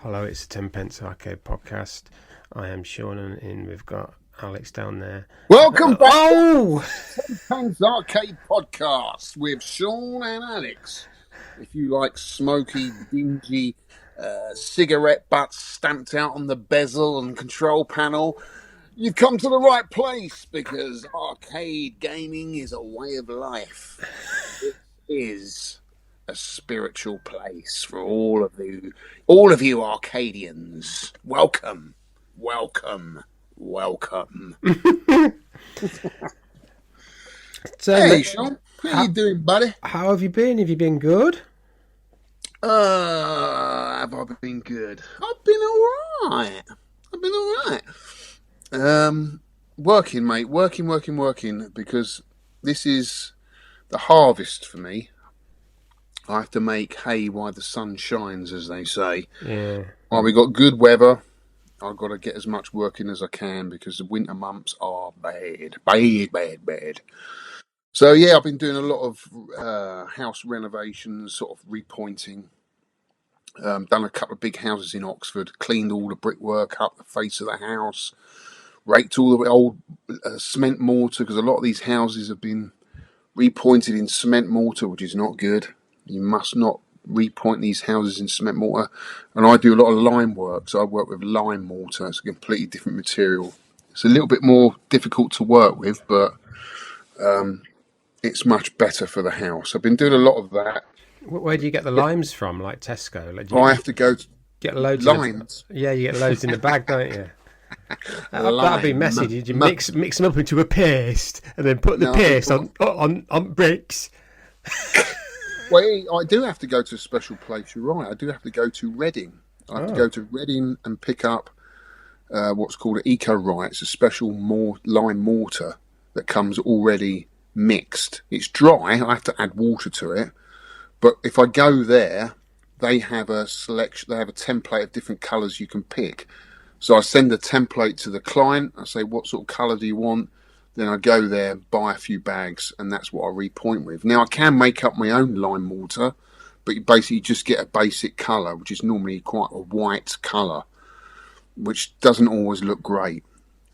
Hello, it's the 10 Pence Arcade podcast. I am Shaun and we've got Alex down there. Welcome back Oh! to Pence Arcade podcast with Shaun and Alex. If you like smoky, dingy cigarette butts stamped out on the bezel and control panel, you've come to the right place because arcade gaming is a way of life. It is a spiritual place for all of you Arcadians. Welcome, welcome, welcome. So, Hey, Shaun, how you doing, buddy? How have you been? Have you been good? Have I been good? I've been alright. Working, mate. Working, because this is the harvest for me. I have to make hay while the sun shines, as they say. Yeah. Well, we got good weather. I've got to get as much work in as I can because the winter months are bad. So, yeah, I've been doing a lot of house renovations, sort of repointing. Done a couple of big houses in Oxford, cleaned all the brickwork up the face of the house, raked all the old cement mortar, because a lot of these houses have been repointed in cement mortar, which is not good. You must not repoint these houses in cement mortar. And I do a lot of lime work, so I work with lime mortar. It's a completely different material. It's a little bit more difficult to work with, but it's much better for the house. I've been doing a lot of that. Where do you get the limes from, like Tesco? Like, I have to go to get loads limes. Yeah, you get loads in the bag, don't you? That'd be messy. Did you mix them up into a paste and then put the paste on bricks? Well, I do have to go to a special place. You're right. I do have to go to Reading. I have to go to Reading and pick up what's called an Eco-Rye. It's a special lime mortar that comes already mixed. It's dry. I have to add water to it. But if I go there, they have a selection. They have a template of different colours you can pick. So I send a template to the client. I say, what sort of colour do you want? Then I go there, buy a few bags, and that's what I repoint with. Now, I can make up my own lime mortar, but you basically just get a basic colour, which is normally quite a white colour, which doesn't always look great.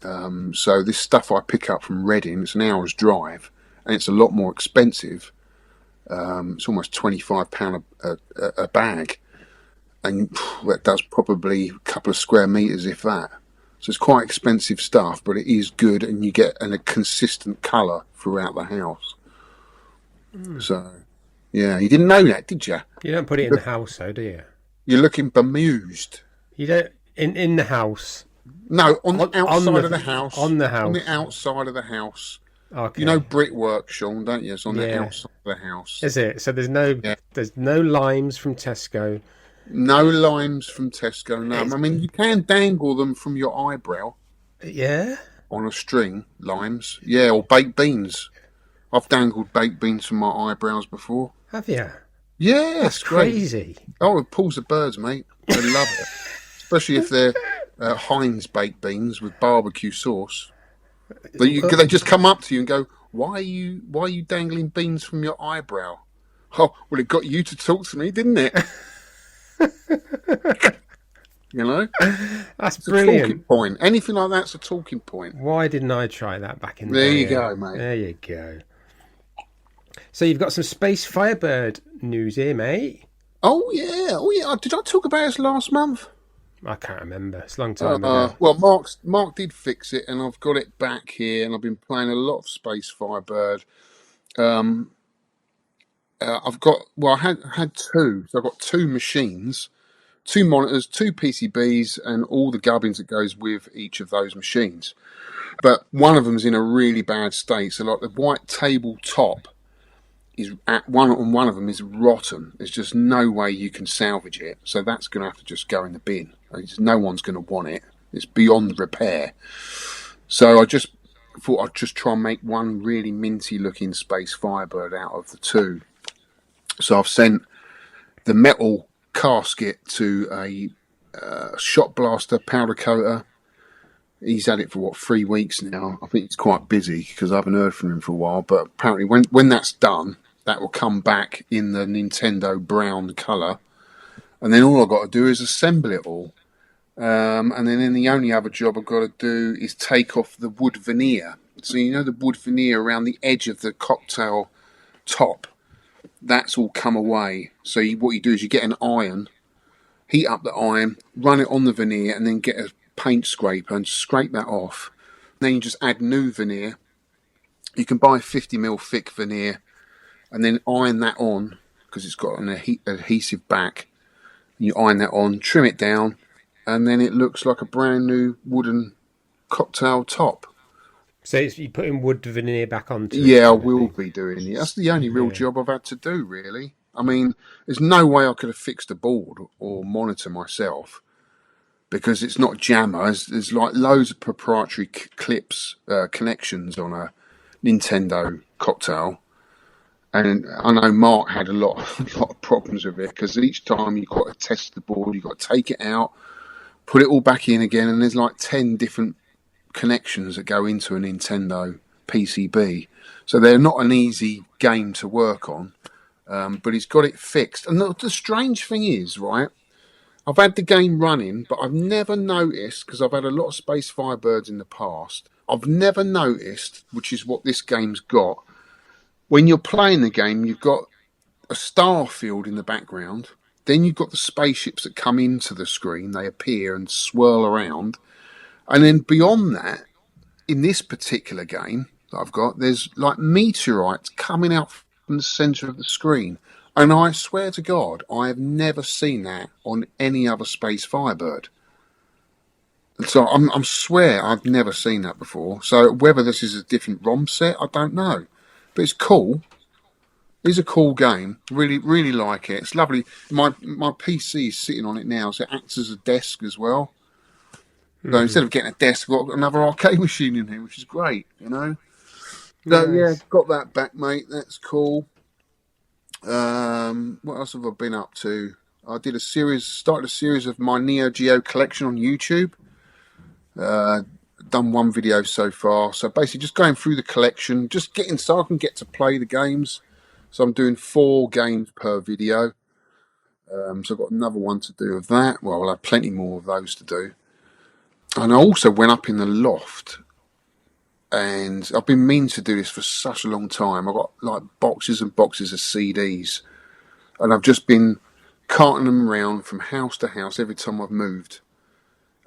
So this stuff I pick up from Reading, it's an hour's drive, and it's a lot more expensive. It's almost £25 a bag, and that does probably a couple of square metres, if that. So it's quite expensive stuff, but it is good, and you get a consistent colour throughout the house. So, yeah, you didn't know that, did you? You don't put it in the house, though, do you? You're looking bemused. You don't in the house. No, on the outside of the house. On the house. On the outside of the house. Okay. You know brickwork, Shaun, don't you? It's on the outside of the house. Is it? So there's no limes from Tesco. No limes from Tesco, no. I mean, you can dangle them from your eyebrow. Yeah? On a string, limes. Yeah, or baked beans. I've dangled baked beans from my eyebrows before. Have you? Yeah, that's crazy. Oh, it pulls the birds, mate. They love it. Especially if they're Heinz baked beans with barbecue sauce. They just come up to you and go, why are you dangling beans from your eyebrow? Oh, well, it got you to talk to me, didn't it? You know, that's it's brilliant. A talking point. Anything like that's a talking point. Why didn't I try that back in the day? There you go, mate. There you go. So you've got some Space Firebird news here, mate. Oh yeah. Did I talk about this last month? I can't remember. It's a long time ago. Well, Mark did fix it, and I've got it back here, and I've been playing a lot of Space Firebird. I had two. So I've got two machines, two monitors, two PCBs, and all the gubbins that goes with each of those machines. But one of them's in a really bad state. So like the white tabletop is one of them is rotten. There's just no way you can salvage it. So that's going to have to just go in the bin. No one's going to want it. It's beyond repair. So I just thought I'd just try and make one really minty looking Space Firebird out of the two. So I've sent the metal casket to a shot blaster powder coater. He's had it for 3 weeks now. I think he's quite busy because I haven't heard from him for a while. But apparently when that's done, that will come back in the Nintendo brown colour. and then all I've got to do is assemble it all. And then the only other job I've got to do is take off the wood veneer. So you know the wood veneer around the edge of the cocktail top, that's all come away. So what you do is you get an iron, heat up the iron, run it on the veneer, and then get a paint scraper and scrape that off. And then you just add new veneer. You can buy 50mm thick veneer and then iron that on because it's got an adhesive back. You iron that on, trim it down, and then it looks like a brand new wooden cocktail top. So you're putting wood veneer back onto it? Yeah, I will be doing it. That's the only real job I've had to do, really. I mean, there's no way I could have fixed a board or monitor myself because it's not jammer. There's like loads of proprietary clips, connections on a Nintendo cocktail. And I know Mark had a lot of problems with it because each time you've got to test the board, you've got to take it out, put it all back in again, and there's like 10 different connections that go into a Nintendo PCB. So they're not an easy game to work on, but he's got it fixed. And the strange thing is, right, I've had the game running, but I've never noticed, because I've had a lot of Space Firebirds in the past, I've never noticed, which is what this game's got, when you're playing the game, you've got a star field in the background, then you've got the spaceships that come into the screen, they appear and swirl around, and then beyond that, in this particular game that I've got, there's like meteorites coming out from the centre of the screen. And I swear to God, I have never seen that on any other Space Firebird. So I swear I've never seen that before. So whether this is a different ROM set, I don't know. But it's cool. It's a cool game. Really, really like it. It's lovely. My PC is sitting on it now, so it acts as a desk as well. So instead of getting a desk, I've got another arcade machine in here, which is great, you know. So yeah, got that back, mate. That's cool. What else have I been up to? I did started a series of my Neo Geo collection on YouTube. Done one video so far. So basically just going through the collection, just getting so I can get to play the games. So I'm doing 4 games per video. So I've got another one to do of that. Well, I'll have plenty more of those to do. And I also went up in the loft, and I've been meaning to do this for such a long time. I've got like boxes and boxes of CDs, and I've just been carting them around from house to house every time I've moved.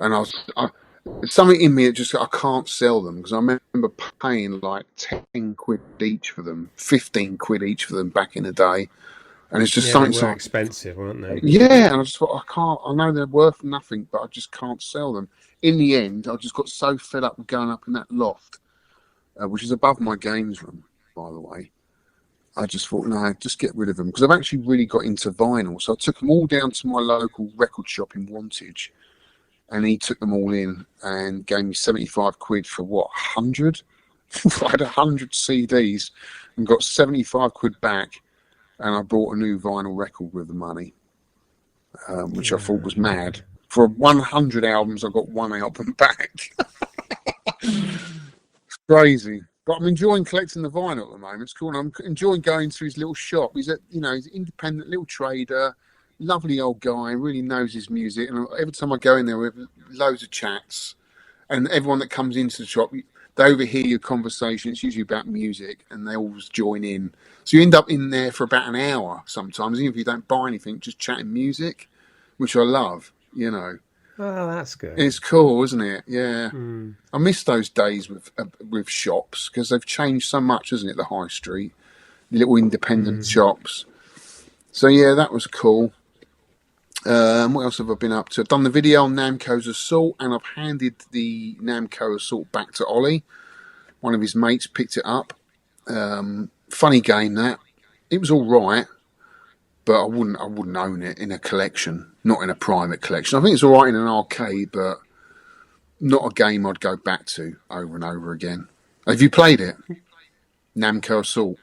And there's something in me that just, I can't sell them, because I remember paying like 10 quid each for them, 15 quid each for them back in the day. And it's just something they were expensive, weren't they? Yeah, and I just thought, I know they're worth nothing, but I just can't sell them. In the end, I just got so fed up with going up in that loft, which is above my games room, by the way. I just thought, no, just get rid of them, because I've actually really got into vinyl. So I took them all down to my local record shop in Wantage, and he took them all in and gave me 75 quid for what, 100? I had 100 CDs and got 75 quid back. And I bought a new vinyl record with the money, which I thought was mad. For 100 albums, I got 1 album back. It's crazy. But I'm enjoying collecting the vinyl at the moment. It's cool. And I'm enjoying going to his little shop. He's he's an independent little trader, lovely old guy, really knows his music. And every time I go in there, we have loads of chats. And everyone that comes into the shop, they overhear your conversation. It's usually about music, and they always join in. So you end up in there for about an hour sometimes, even if you don't buy anything, just chatting music, which I love, you know. Oh, that's good. It's cool, isn't it? Yeah. I miss those days with shops, because they've changed so much, hasn't it, the high street, the little independent shops. So, yeah, that was cool. What else have I been up to? I've done the video on Namco's Assault, and I've handed the Namco Assault back to Ollie. One of his mates picked it up. Funny game, that. It was all right, but I wouldn't own it in a collection, not in a private collection. I think it's all right in an arcade, but not a game I'd go back to over and over again. Have you played it? Namco Assault?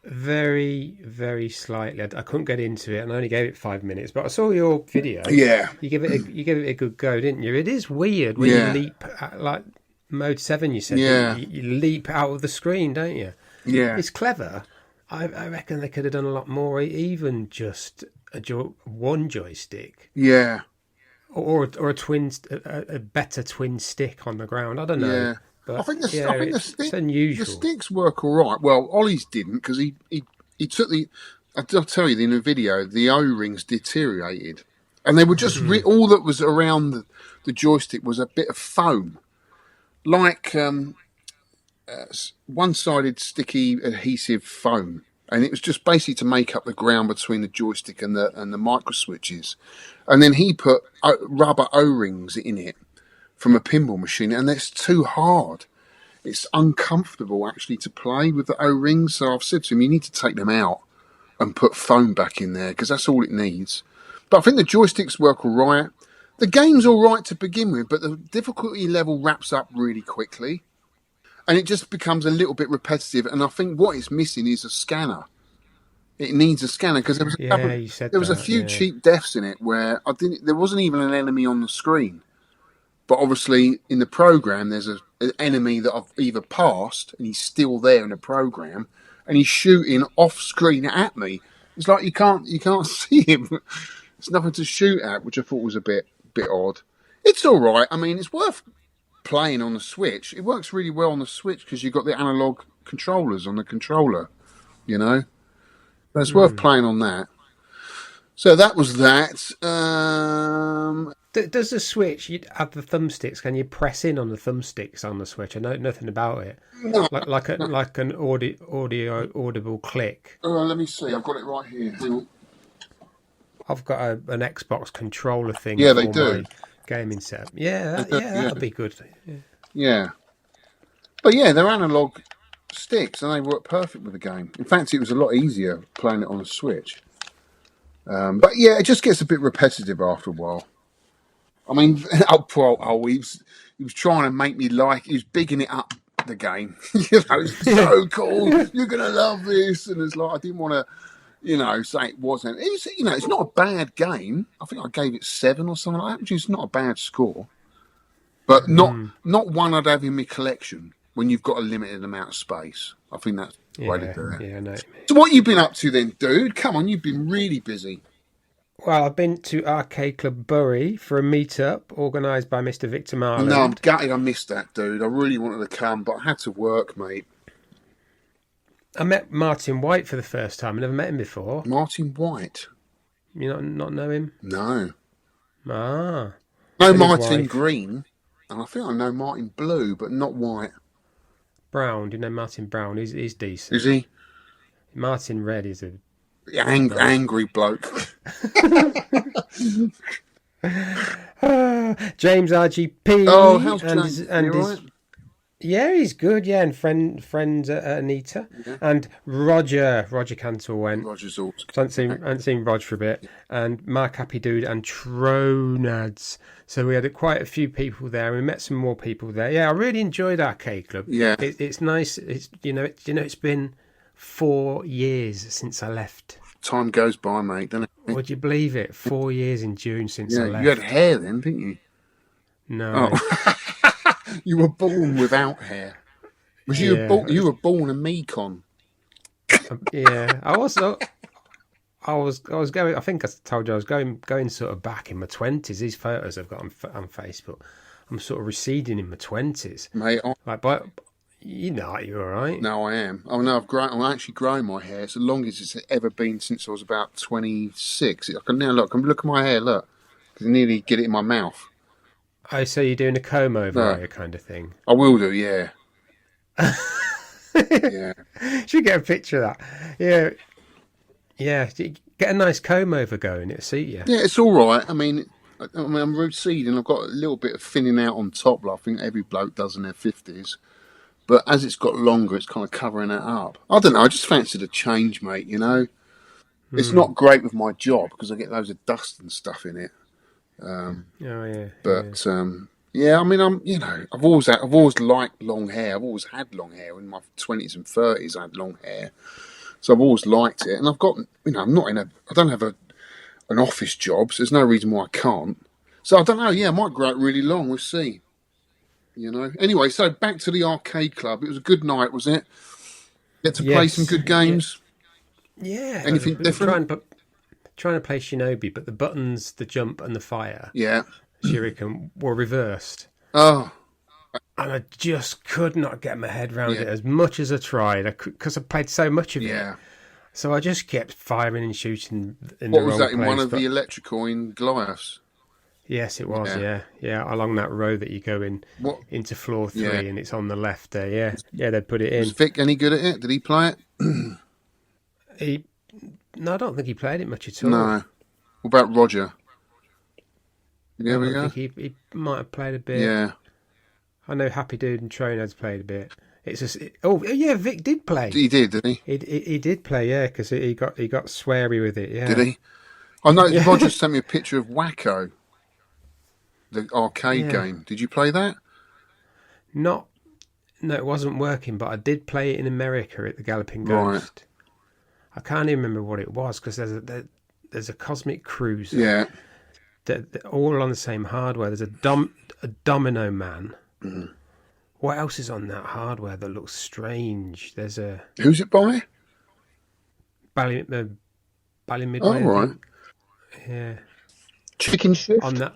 Very, very slightly. I couldn't get into it, and I only gave it 5 minutes. But I saw your video. Yeah, you gave it a good go, didn't you? It is weird when you leap like Mode 7. You said you leap out of the screen, don't you? Yeah, it's clever. I reckon they could have done a lot more, even just one joystick. Yeah. Or a better twin stick on the ground. I don't know, Yeah. I but think yeah, it's the unusual. sticks work all right. Well, Ollie's didn't, because he took the. I'll tell you, in the video, the O-rings deteriorated, and they were just all that was around the joystick was a bit of foam, like one-sided sticky adhesive foam, and it was just basically to make up the ground between the joystick and the micro switches. And then he put rubber O-rings in it from a pinball machine, and that's too hard. It's uncomfortable actually to play with the O-rings. So I've said to him, you need to take them out and put foam back in there, because that's all it needs. But I think the joysticks work all right. The game's all right to begin with, but the difficulty level wraps up really quickly, and it just becomes a little bit repetitive. And I think what it's missing is a scanner. It needs a scanner, because there was a few cheap deaths in it where there wasn't even an enemy on the screen. But obviously, in the program, there's an enemy that I've either passed, and he's still there in the program, and he's shooting off screen at me. It's like you can't see him. There's nothing to shoot at, which I thought was a bit odd. It's all right. I mean, it's worth playing on the Switch. It works really well on the Switch because you've got the analog controllers on the controller. You know, so it's worth playing on that. So that was that. Does the Switch, you have the thumbsticks? Can you press in on the thumbsticks on the Switch? I know nothing about it. No, like an audible click. Let me see. I've got it right here. I've got an Xbox controller thing. Yeah, they for do. My gaming setup. That'd be good. Yeah. But yeah, they're analog sticks, and they work perfect with the game. In fact, it was a lot easier playing it on a Switch. But yeah, it just gets a bit repetitive after a while. I mean, he was trying to make me like. He was bigging it up, the game. It's so cool. You're gonna love this, and it's like I didn't want to, say it wasn't. It's not a bad game. I think I gave it 7 or something like that, which is not a bad score. But not one I'd have in my collection when you've got a limited amount of space. I think that's the way to do it. Yeah, I know. So what you been up to then, dude? Come on, you've been really busy. Well, I've been to Arcade Club Bury for a meet-up organised by Mr. Victor Marland. No, I'm gutted I missed that, dude. I really wanted to come, but I had to work, mate. I met Martin White for the first time. I never met him before. Martin White? You not know him? No. Ah. No, Martin Green. And I think I know Martin Blue, but not White. Brown. Do you know Martin Brown? He's decent. Is he? Martin Red is a... angry bloke. James RGP. Oh, how's James? Right? Yeah, he's good. Yeah, and friends Anita and Roger Cantor went. Roger's awesome. I haven't seen Rog for a bit. And Mark Happy Dude and Tronads. So we had quite a few people there. We met some more people there. Yeah, I really enjoyed Arcade Club. Yeah, it's nice. It's it's been 4 years since I left. Time goes by, mate, doesn't it? Would you believe it? 4 years in June since I left. You had hair then, didn't you? No. Oh. You were born without hair. You were born a Mekon. Yeah, I was going. I think I told you I was going sort of back in my 20s. These photos I've got on Facebook, I'm sort of receding in my 20s, mate. But you're all right. No, I am. Oh no, I'm actually growing my hair. It's the longest it's ever been since I was about 26. I can now look at my hair. Look, I can nearly get it in my mouth. Oh, so you're doing a comb over kind of thing? I will do, yeah. Yeah. Should get a picture of that. Yeah. Get a nice comb over going. It'll suit you. Yeah, it's all right. I mean, I'm receding. I've got a little bit of thinning out on top, like I think every bloke does in their 50s. But as it's got longer, it's kind of covering that up. I don't know. I just fancied a change, mate. It's not great with my job because I get loads of dust and stuff in it. But yeah, I mean, I've always liked long hair. I've always had long hair. In my 20s and 30s, I had long hair, so I've always liked it. And I've got, I don't have an office job, so there's no reason why I can't. So I don't know. Yeah, I might grow it really long. We'll see. Anyway, so back to the Arcade Club. It was a good night, was it? Get to play some good games. Yeah, Anything different? Trying to play Shinobi, but the buttons, the jump and the fire, Yeah. shuriken, were reversed. Oh. And I just could not get my head around Yeah. it as much as I tried, because I played so much of Yeah. it. So I just kept firing and shooting in What the was wrong that in place. one of the electrical in Goliaths? Yes, it was. Yeah. Yeah, along that road that you go in What? into floor 3, Yeah. and it's on the left there. Yeah, they put it in. Was Vic any good at it? Did he play it? No, I don't think he played it much at all. No. What about Roger? Yeah, I think he might have played a bit. Yeah. I know Happy Dude and Tronad's played a bit. It's just Vic did play. He did, didn't he? He did play, yeah, because he got sweary with it. Yeah. Did he? I know Roger sent me a picture of Wacko, the arcade game. Did you play that? No, it wasn't working, but I did play it in America at the Galloping Ghost. Right. I can't even remember what it was, because there's a Cosmic Cruiser. Yeah. They're all on the same hardware. There's a Domino Man. Mm. What else is on that hardware that looks strange? There's a... Who's it by? Bally Midway. Oh, right. Yeah. Chicken Shift? On that...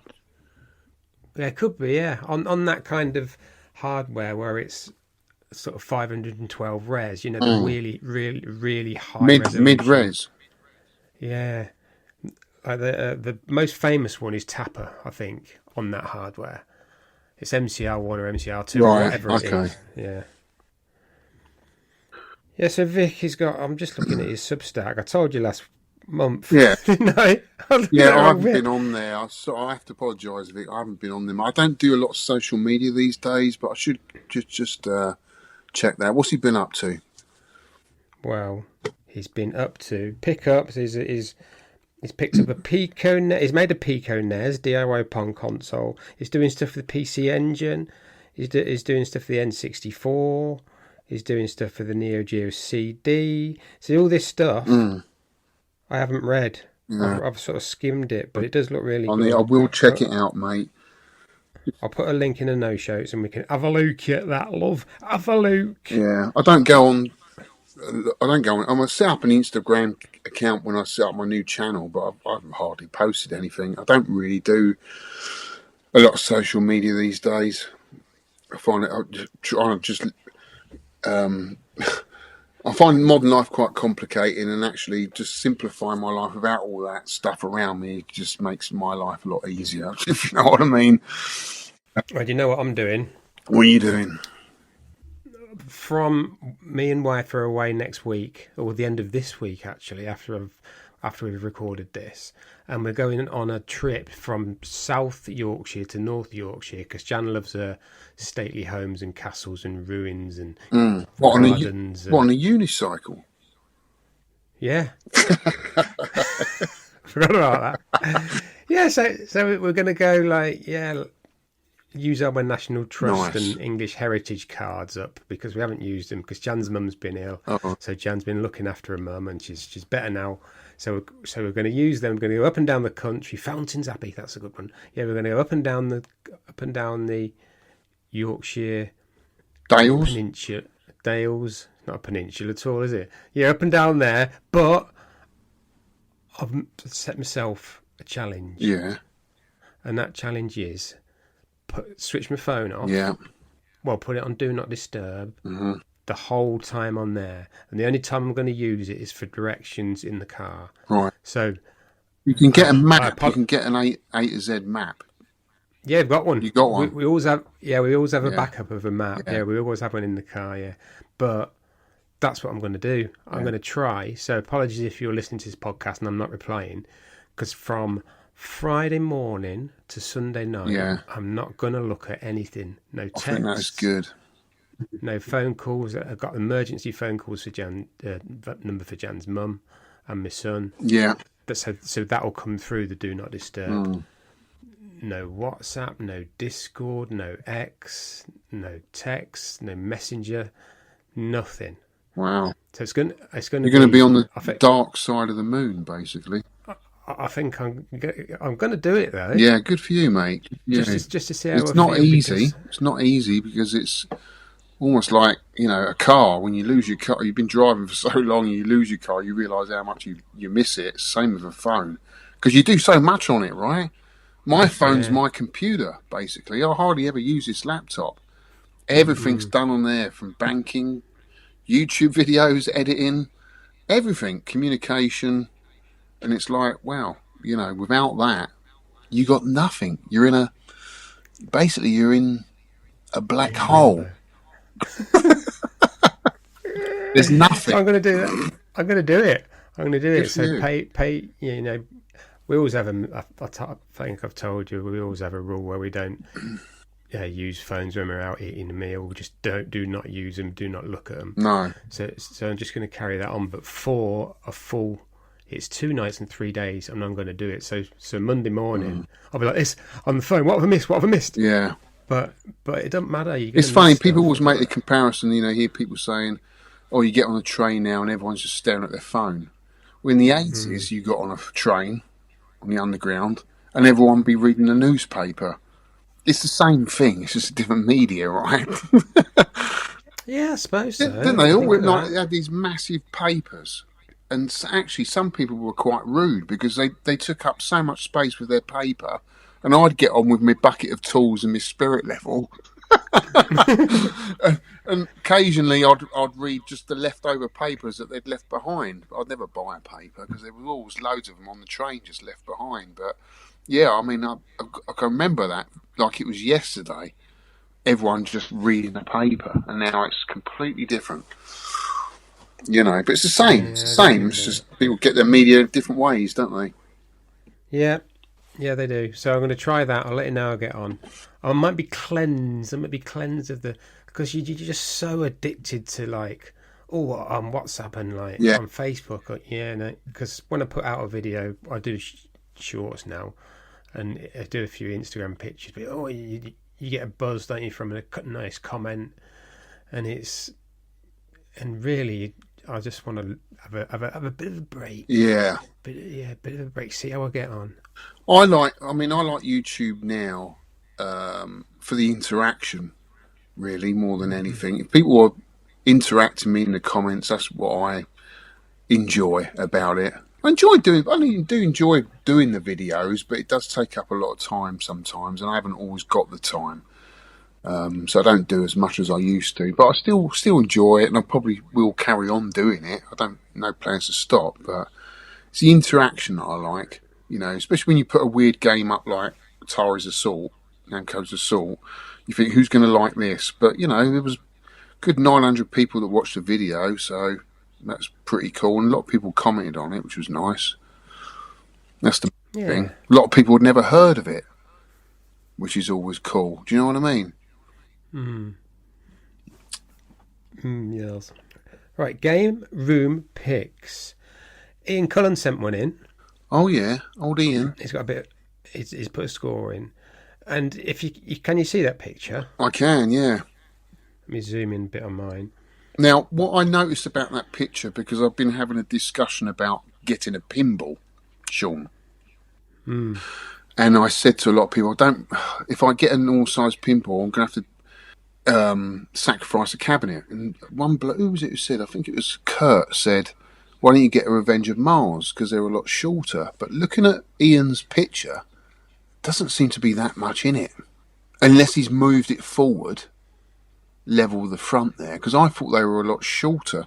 Yeah, it could be, yeah. On that kind of hardware where it's sort of 512 res, the really, really, really high resolution. Mid-res. Yeah. The most famous one is Tapper, I think, on that hardware. It's MCR1 or MCR2 or whatever it is. Yeah. Yeah, so Vic, he's got... I'm just looking at his Substack. I told you last month. Yeah. Didn't I? I haven't been on there. I have to apologise, Vic. I haven't been on them. I don't do a lot of social media these days, but I should just check that. What's he been up to? Well, he's been up to pickups. He's picked up a Pico. He's made a Pico NES DIY Pong console. He's doing stuff for the PC Engine. He's doing stuff for the N64. He's doing stuff for the Neo Geo CD. So all this stuff I haven't read. Yeah. I've sort of skimmed it, but it does look really good. I will check it out, mate. I'll put a link in the no shows and we can have a look at that, love. Have a look. Yeah, I don't go on. I'm going to set up an Instagram account when I set up my new channel, but I've hardly posted anything. I don't really do a lot of social media these days. I find I find modern life quite complicated, and actually just simplifying my life without all that stuff around me just makes my life a lot easier, if you know what I mean. Well, do you know what I'm doing? What are you doing? From me and wife are away next week, or the end of this week actually, after we've recorded this, and we're going on a trip from South Yorkshire to North Yorkshire because Jan loves her stately homes and castles and ruins and gardens. What, on a unicycle? Yeah. Forgot about that. Yeah, so we're going to go use our National Trust and English Heritage cards up because we haven't used them because Jan's mum's been ill. Uh-oh. So Jan's been looking after her mum and she's better now. So we're going to use them. We're going to go up and down the country. Fountains Abbey, that's a good one. Yeah, we're going to go up and down the Yorkshire Dales. Peninsula. Dales, not a peninsula at all, is it? Yeah, up and down there. But I've set myself a challenge. Yeah. And that challenge is switch my phone off. Yeah. Well, put it on Do Not Disturb the whole time on there. And the only time I'm going to use it is for directions in the car. Right. So you can get a map. You can get an A to Z map. Yeah, I've got one. You got one? We always have. Yeah, we always have a backup of a map. Yeah, we always have one in the car. Yeah, but that's what I'm going to do. I'm going to try. So apologies if you're listening to this podcast and I'm not replying, because from Friday morning to Sunday night, I'm not going to look at anything. No texts. I think that's good. No phone calls. I've got emergency phone calls for Jan. Number for Jan's mum and my son. Yeah. So that will come through the Do Not Disturb. No WhatsApp, no Discord, no X, no text, no Messenger, nothing. Wow. So it's going You're going to be on the dark side of the moon, basically. I think I'm going to do it though. Yeah, good for you, mate. Yeah. Just to see how it's not easy. It's not easy because it's almost like, a car. When you lose your car, you've been driving for so long, you lose your car, you realise how much you miss it. Same with a phone, because you do so much on it, right? My phone's my computer, basically. I hardly ever use this laptop. Everything's done on there, from banking, YouTube videos, editing, everything, communication. And it's like, wow, without that, you got nothing. You're in a black hole. There's nothing. So I'm going to do that. I'm going to do it. So pay. We always have I think I've told you, we always have a rule where we don't use phones when we're out eating a meal. We just do not use them. Do not look at them. No. So I'm just going to carry that on. But for a full, it's 2 nights and 3 days, and I'm going to do it. So Monday morning, I'll be like this on the phone. What have I missed? Yeah. But it doesn't matter. It's funny. People always make the comparison. Hear people saying, "Oh, you get on a train now, and everyone's just staring at their phone." Well, in the 80s, you got on a train on the underground, and everyone would be reading the newspaper. It's the same thing. It's just a different media, right? Yeah, I suppose so. Didn't they all? They had these massive papers, and actually, some people were quite rude because they took up so much space with their paper. And I'd get on with my bucket of tools and my spirit level. and occasionally I'd read just the leftover papers that they'd left behind. I'd never buy a paper because there were always loads of them on the train just left behind. But yeah, I mean, I can remember that like it was yesterday. Everyone just reading the paper, and now it's completely different. But it's the same. It's the same. It's just people get their media different ways, don't they? Yeah. Yeah, they do. So I'm going to try that. I'll let you know how I get on. I might be cleansed. of the... Because you're just so addicted to, like, on WhatsApp and, on Facebook. Because when I put out a video, I do shorts now. And I do a few Instagram pictures. But, you get a buzz, don't you, from a nice comment. And really, I just want to have a bit of a break. Yeah. Bit of a break. See how I get on. I like YouTube now for the interaction, really, more than anything. If people are interacting me in the comments, that's what I enjoy about it. I do enjoy doing the videos, but it does take up a lot of time sometimes, and I haven't always got the time. So I don't do as much as I used to, but I still enjoy it, and I probably will carry on doing it. No plans to stop, but it's the interaction that I like. Especially when you put a weird game up like Atari's Assault, Namco's Assault, you think, who's going to like this? But, there was a good 900 people that watched the video, so that's pretty cool. And a lot of people commented on it, which was nice. That's the thing. A lot of people had never heard of it, which is always cool. Do you know what I mean? Yes. Right, Game Room Picks. Ian Cullen sent one in. Oh yeah, old Ian. He's got a bit. He's put a score in, and if you can you see that picture? I can, yeah. Let me zoom in a bit on mine. Now, what I noticed about that picture, because I've been having a discussion about getting a pinball, Shaun, and I said to a lot of people, if I get a normal size pinball, I'm going to have to sacrifice a cabinet. And one bloke, who was it who said? I think it was Kurt said, why don't you get a Revenge of Mars? Because they're a lot shorter. But looking at Ian's picture, doesn't seem to be that much in it. Unless he's moved it forward, level the front there. Because I thought they were a lot shorter.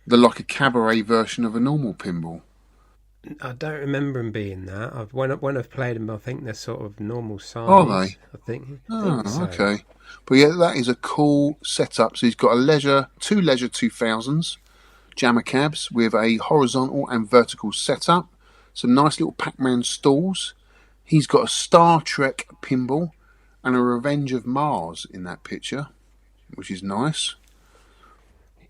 They're like a cabaret version of a normal pinball. I don't remember them being that. When I've played them, I think they're sort of normal size. Are they? I think so. Okay. But yeah, that is a cool setup. So he's got two Leisure 2000s. Jammer cabs with a horizontal and vertical setup, some nice little Pac-Man stalls. He's got a Star Trek pinball and a Revenge of Mars in that picture, which is nice.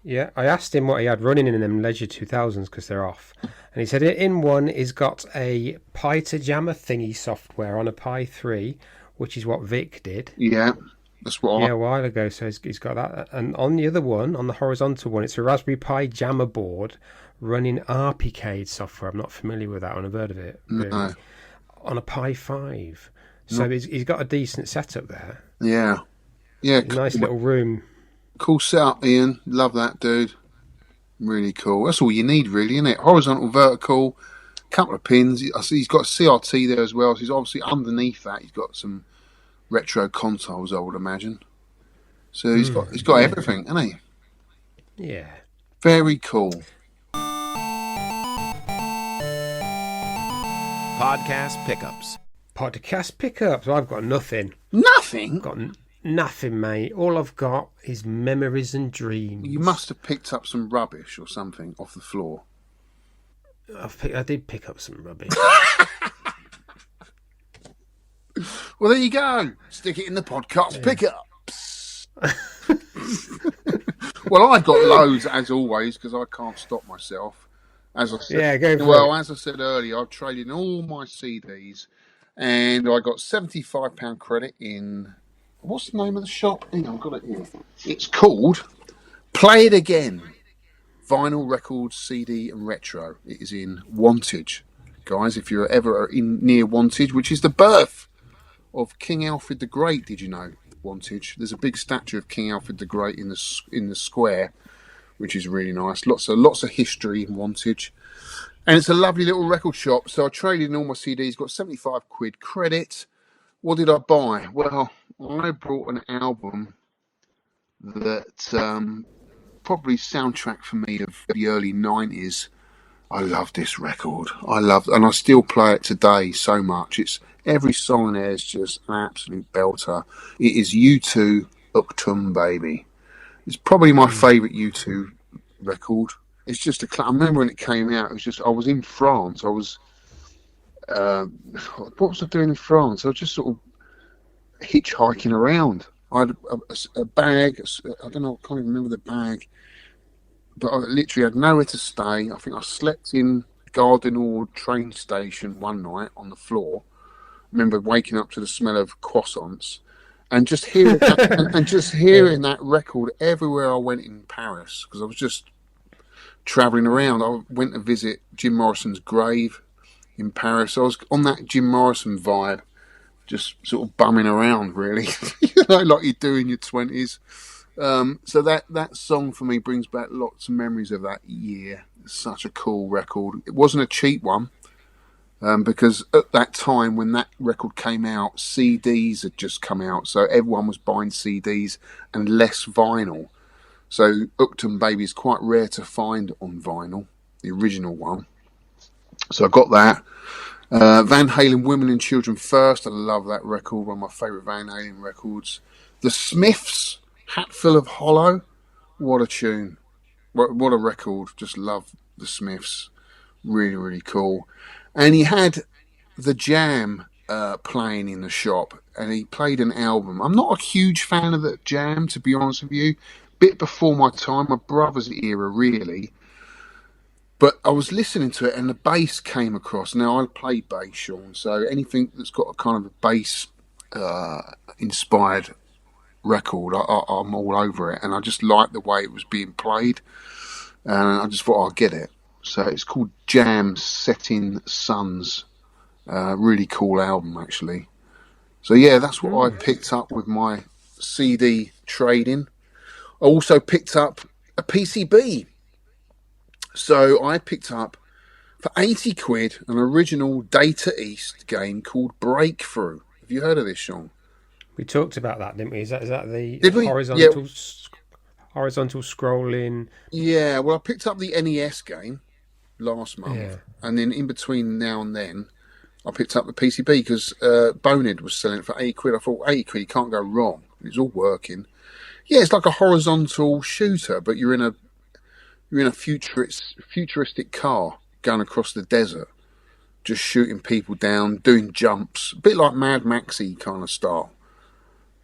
Yeah, I asked him what he had running in them Leisure 2000s because they're off, and he said in one he's got a Pi to Jammer thingy software on a Pi 3, which is what Vic did. Yeah. That's what a while ago. So he's got that, and on the other one, on the horizontal one, it's a Raspberry Pi Jammer board running EVERCADE software. I'm not familiar with that one. I've heard of it. Really. No. On a Pi 5. So he's got a decent setup there. Yeah. Nice little room. Cool setup, Ian. Love that, dude. Really cool. That's all you need, really, isn't it? Horizontal, vertical, couple of pins. I see he's got a CRT there as well. So he's obviously underneath that. He's got some retro consoles, I would imagine. So he's got everything, hasn't he? Yeah. Very cool. Podcast pickups. Podcast pickups. I've got nothing. Nothing? Got nothing, mate. All I've got is memories and dreams. You must have picked up some rubbish or something off the floor. I did pick up some rubbish. Well, there you go. Stick it in the podcast pickups. Well, I've got loads, as always, because I can't stop myself. As I said, go for it. As I said earlier, I've traded in all my CDs, and I got £75 credit in. What's the name of the shop? Hang on, I've got it here. It's called Play It Again. Vinyl records, CD, and retro. It is in Wantage, guys. If you're ever near Wantage, which is the birth of King Alfred the Great, did you know? Wantage. There's a big statue of King Alfred the Great in the square, which is really nice. Lots of history in Wantage, and it's a lovely little record shop. So I traded in all my CDs, got £75 credit. What did I buy? Well, I brought an album that probably soundtrack for me of the early 90s. I love this record. And I still play it today so much. It's every song there is just an absolute belter. It is U2 Uktum Baby. It's probably my favourite U2 record. It's just I remember when it came out. It was just I was in France. I was what was I doing in France? I was just sort of hitchhiking around. I had a bag. I don't know. I can't even remember the bag. But I literally had nowhere to stay. I think I slept in Gardinal train station one night on the floor. I remember waking up to the smell of croissants and just hearing that record everywhere I went in Paris, because I was just travelling around. I went to visit Jim Morrison's grave in Paris. I was on that Jim Morrison vibe, just sort of bumming around, really, like you do in your 20s. So that song for me brings back lots of memories of that year. It's such a cool record. It wasn't a cheap one, because at that time when that record came out, CDs had just come out, so everyone was buying CDs and less vinyl. So Uktum Baby is quite rare to find on vinyl, the original one. So I got that. Van Halen, Women and Children First. I love that record, one of my favourite Van Halen records. The Smiths, Hatful of Hollow. What a tune. What a record. Just love the Smiths. Really, really cool. And he had The Jam playing in the shop, and he played an album. I'm not a huge fan of The Jam, to be honest with you. Bit before my time, my brother's era, really. But I was listening to it, and the bass came across. Now, I play bass, Shaun, so anything that's got a kind of a bass inspired record, I'm all over it. And I just liked the way it was being played, and I just thought I'd get it. So it's called Jam Setting Suns. Really cool album, actually. So yeah, that's what I picked up with my CD trading. I also picked up a PCB. So I picked up for £80 an original Data East game called Breakthrough. Have you heard of this, Shaun? We talked about that, didn't we? Is that the horizontal scrolling? Yeah, well, I picked up the NES game last month, and then in between now and then, I picked up the PCB because Bonehead was selling it for £80. I thought £80, you can't go wrong. It's all working. Yeah, it's like a horizontal shooter, but you're in a futuristic car going across the desert, just shooting people down, doing jumps, a bit like Mad Maxy kind of style,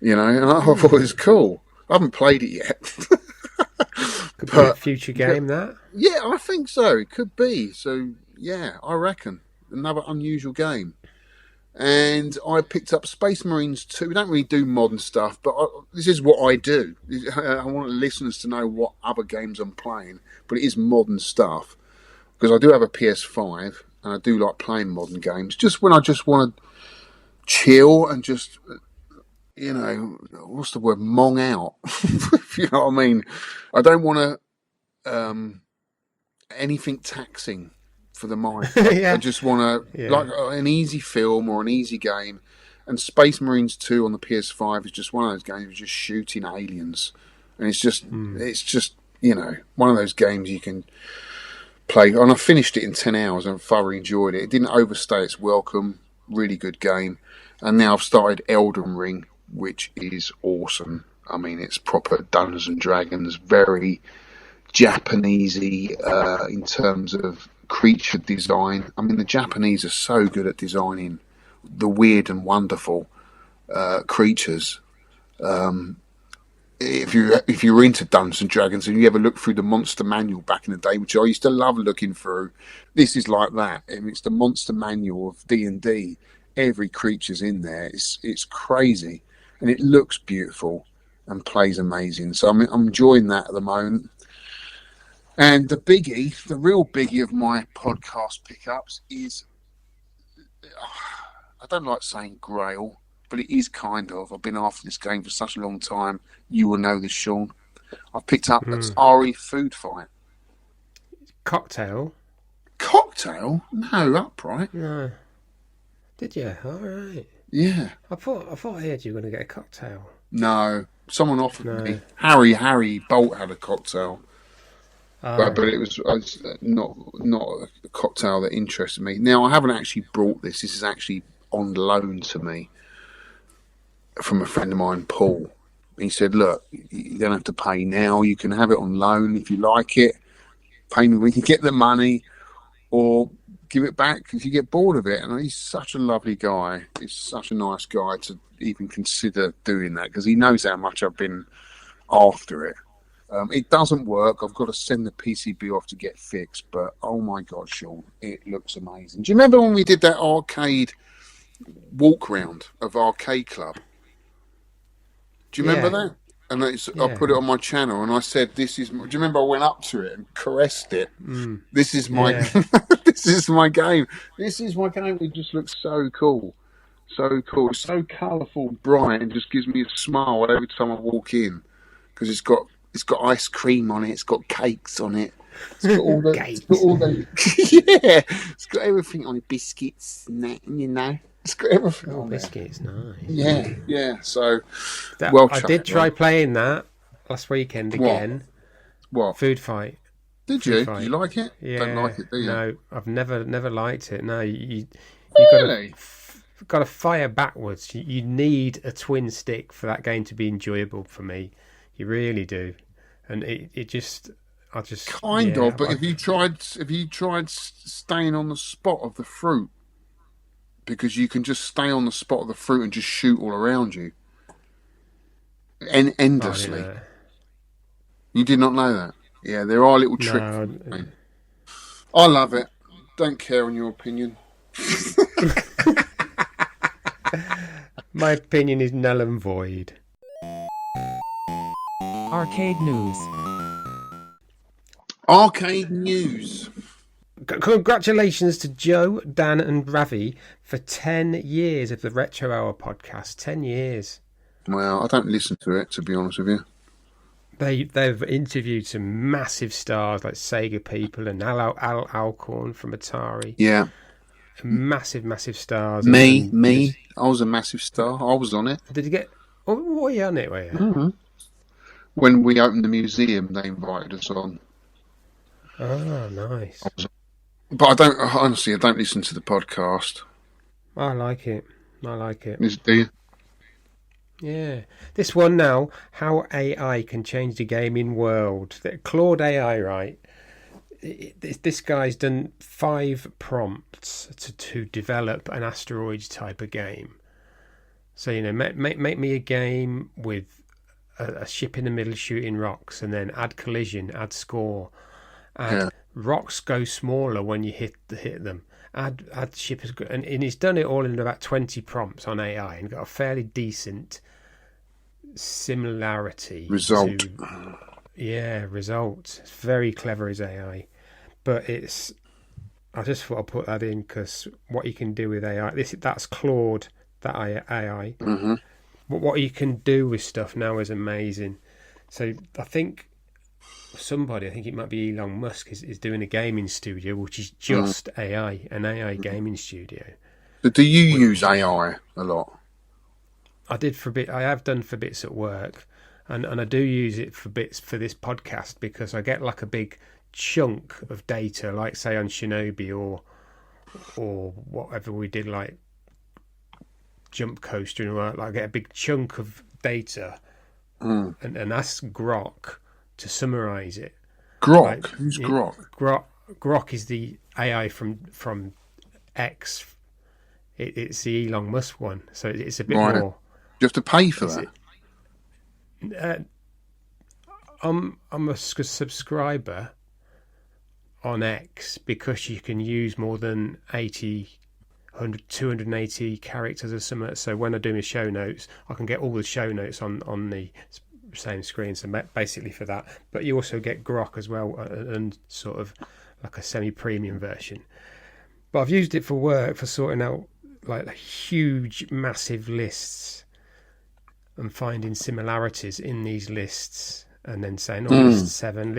and I thought it was cool. I haven't played it yet. Could be a future game, that? Yeah, I think so. It could be. So, yeah, I reckon. Another unusual game. And I picked up Space Marines 2. We don't really do modern stuff, but this is what I do. I want listeners to know what other games I'm playing, but it is modern stuff. Because I do have a PS5, and I do like playing modern games. Just when I just want to chill and just what's the word? Mong out. If you know what I mean. I don't want to anything taxing for the mind. Yeah. I just want to Yeah. like an easy film or an easy game. And Space Marines 2 on the PS5 is just one of those games where you're just shooting aliens, and it's just one of those games you can play. And I finished it in 10 hours and thoroughly enjoyed it. It didn't overstay its welcome. Really good game. And now I've started Elden Ring, which is awesome. I mean, it's proper Dungeons and Dragons, very Japanesey in terms of creature design. I mean, the Japanese are so good at designing the weird and wonderful creatures. If you're into Dungeons and Dragons and you ever look through the monster manual back in the day, which I used to love looking through, this is like that. And it's the monster manual of D&D. Every creature's in there. It's crazy, and it looks beautiful and plays amazing. So I'm enjoying that at the moment. And the real biggie of my podcast pickups is, I don't like saying Grail, but it is kind of. I've been after this game for such a long time. You will know this, Shaun. I picked up Atari Food Fight. Cocktail? Cocktail? No, Upright. No. Did you? All right. Yeah. I thought I heard you were going to get a cocktail. No. Someone offered me. Harry Bolt had a cocktail. But it was not a cocktail that interested me. Now, I haven't actually brought this. This is actually on loan to me from a friend of mine, Paul. He said, look, you don't have to pay now. You can have it on loan if you like it. Pay me when you get the money, or give it back if you get bored of it. And he's such a lovely guy. He's such a nice guy to even consider doing that, because he knows how much I've been after it. It doesn't work. I've got to send the PCB off to get fixed. But, oh, my God, Shaun, it looks amazing. Do you remember when we did that arcade walk round of Arcade Club? Do you remember that? And I put it on my channel, and I said, "This is." Do you remember I went up to it and caressed it? This is my. This is my game. This is my game. It just looks so cool, so cool, so colourful, bright, and just gives me a smile every time I walk in, because it's got ice cream on it. It's got cakes on it. It's got all the. It's got all the yeah. It's got everything on it. Biscuits, and that, you know. It's got everything on biscuits, nice. Yeah. So, I did try playing that last weekend again. What? Food Fight. Did you? You like it? Yeah. Don't like it, do you? No, I've never liked it. No, you really? got to fire backwards. You need a twin stick for that game to be enjoyable for me. You really do, and it just. I just kind of. But have you tried staying on the spot of the fruit? Because you can just stay on the spot of the fruit and just shoot all around you. Endlessly. You did not know that? Yeah, there are little tricks. No, I love it. Don't care on your opinion. My opinion is null and void. Arcade news. Arcade news. Congratulations to Joe, Dan and Ravi for 10 years of the Retro Hour podcast. 10 years. Well, I don't listen to it, to be honest with you. They've interviewed some massive stars like Sega people and Al Alcorn from Atari. Yeah. Massive stars. Me. I was a massive star. I was on it. Did you get... What were you on it, were you? Mm-hmm. When we opened the museum, they invited us on. Oh, nice. But I don't listen to the podcast. I like it. Do you? Yeah. This one now, how AI can change the gaming world. Claude AI, right? This guy's done 5 prompts to develop an asteroids type of game. So, make me a game with a ship in the middle shooting rocks, and then add collision, add score. Rocks go smaller when you hit them. Add ship is good, and he's done it all in about 20 prompts on AI and got a fairly decent similarity result. Result. It's very clever as AI, but I just thought I'd put that in because what you can do with AI. That's Claude, that AI. Mm-hmm. what you can do with stuff now is amazing. So I think I think it might be Elon Musk, is doing a gaming studio which is just AI, an AI gaming studio. But do you use AI a lot? I did for a bit. I have done for bits at work, and I do use it for bits for this podcast because I get like a big chunk of data, like say on Shinobi or whatever we did, like Jump Coaster, and like I get a big chunk of data, and ask Grok to summarize it. Grok? Like, Who's Grok? Grok is the AI from X. It's the Elon Musk one, so it's a bit more. You have to pay for that. I'm a subscriber on X because you can use more than 280 characters or something. So when I do my show notes, I can get all the show notes on the same screen. So basically for that, but you also get Grok as well, and sort of like a semi-premium version. But I've used it for work for sorting out like huge, massive lists and finding similarities in these lists, and then saying, list 7,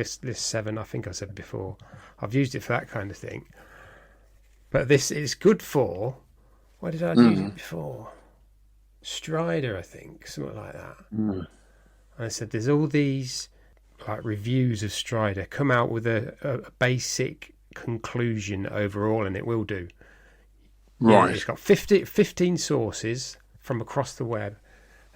I think I said before. I've used it for that kind of thing. But this is good for, what did I use it before? Strider, I think, something like that. And I said, there's all these like reviews of Strider, come out with a basic conclusion overall, and it will do. Right. It's got 15 sources from across the web.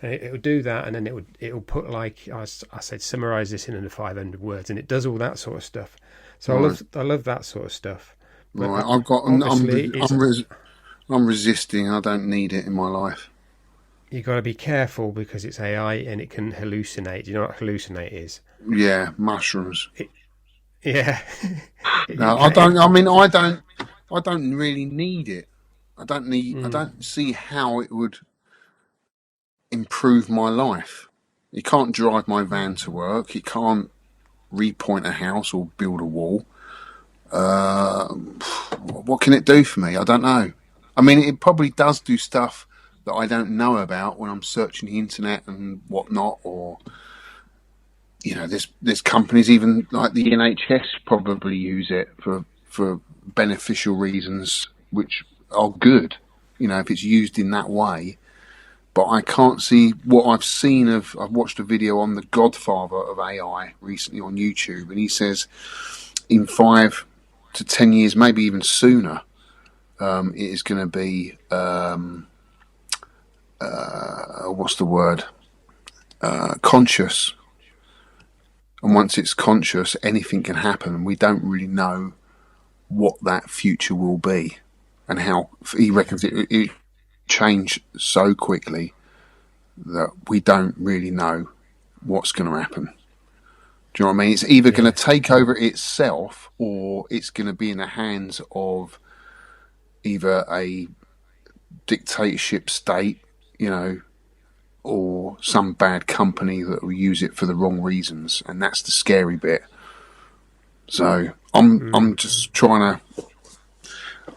And it'll do that, and then it'll put, like I said, summarize this in under 500 words, and it does all that sort of stuff. So I love that sort of stuff. But right, I'm resisting. I don't need it in my life. You got to be careful because it's AI and it can hallucinate. Do you know what hallucinate is? Yeah, mushrooms. Yeah. No, I don't. I mean, I don't really need it. I don't see how it would improve my life. It can't drive my van to work. It can't repoint a house or build a wall. What can it do for me? I don't know. I mean, it probably does do stuff that I don't know about when I'm searching the internet and whatnot, or there's companies even like the NHS probably use it for beneficial reasons, which are good, if it's used in that way. But I can't see what I've seen I've watched a video on the godfather of AI recently on YouTube, and he says in 5 to 10 years, maybe even sooner, it is going to be, what's the word? Conscious. And once it's conscious, anything can happen. We don't really know what that future will be, and how he reckons it change so quickly that we don't really know what's going to happen. Do you know what I mean? It's either going to take over itself, or it's going to be in the hands of either a dictatorship state, or some bad company that will use it for the wrong reasons, and that's the scary bit. So I'm just trying to.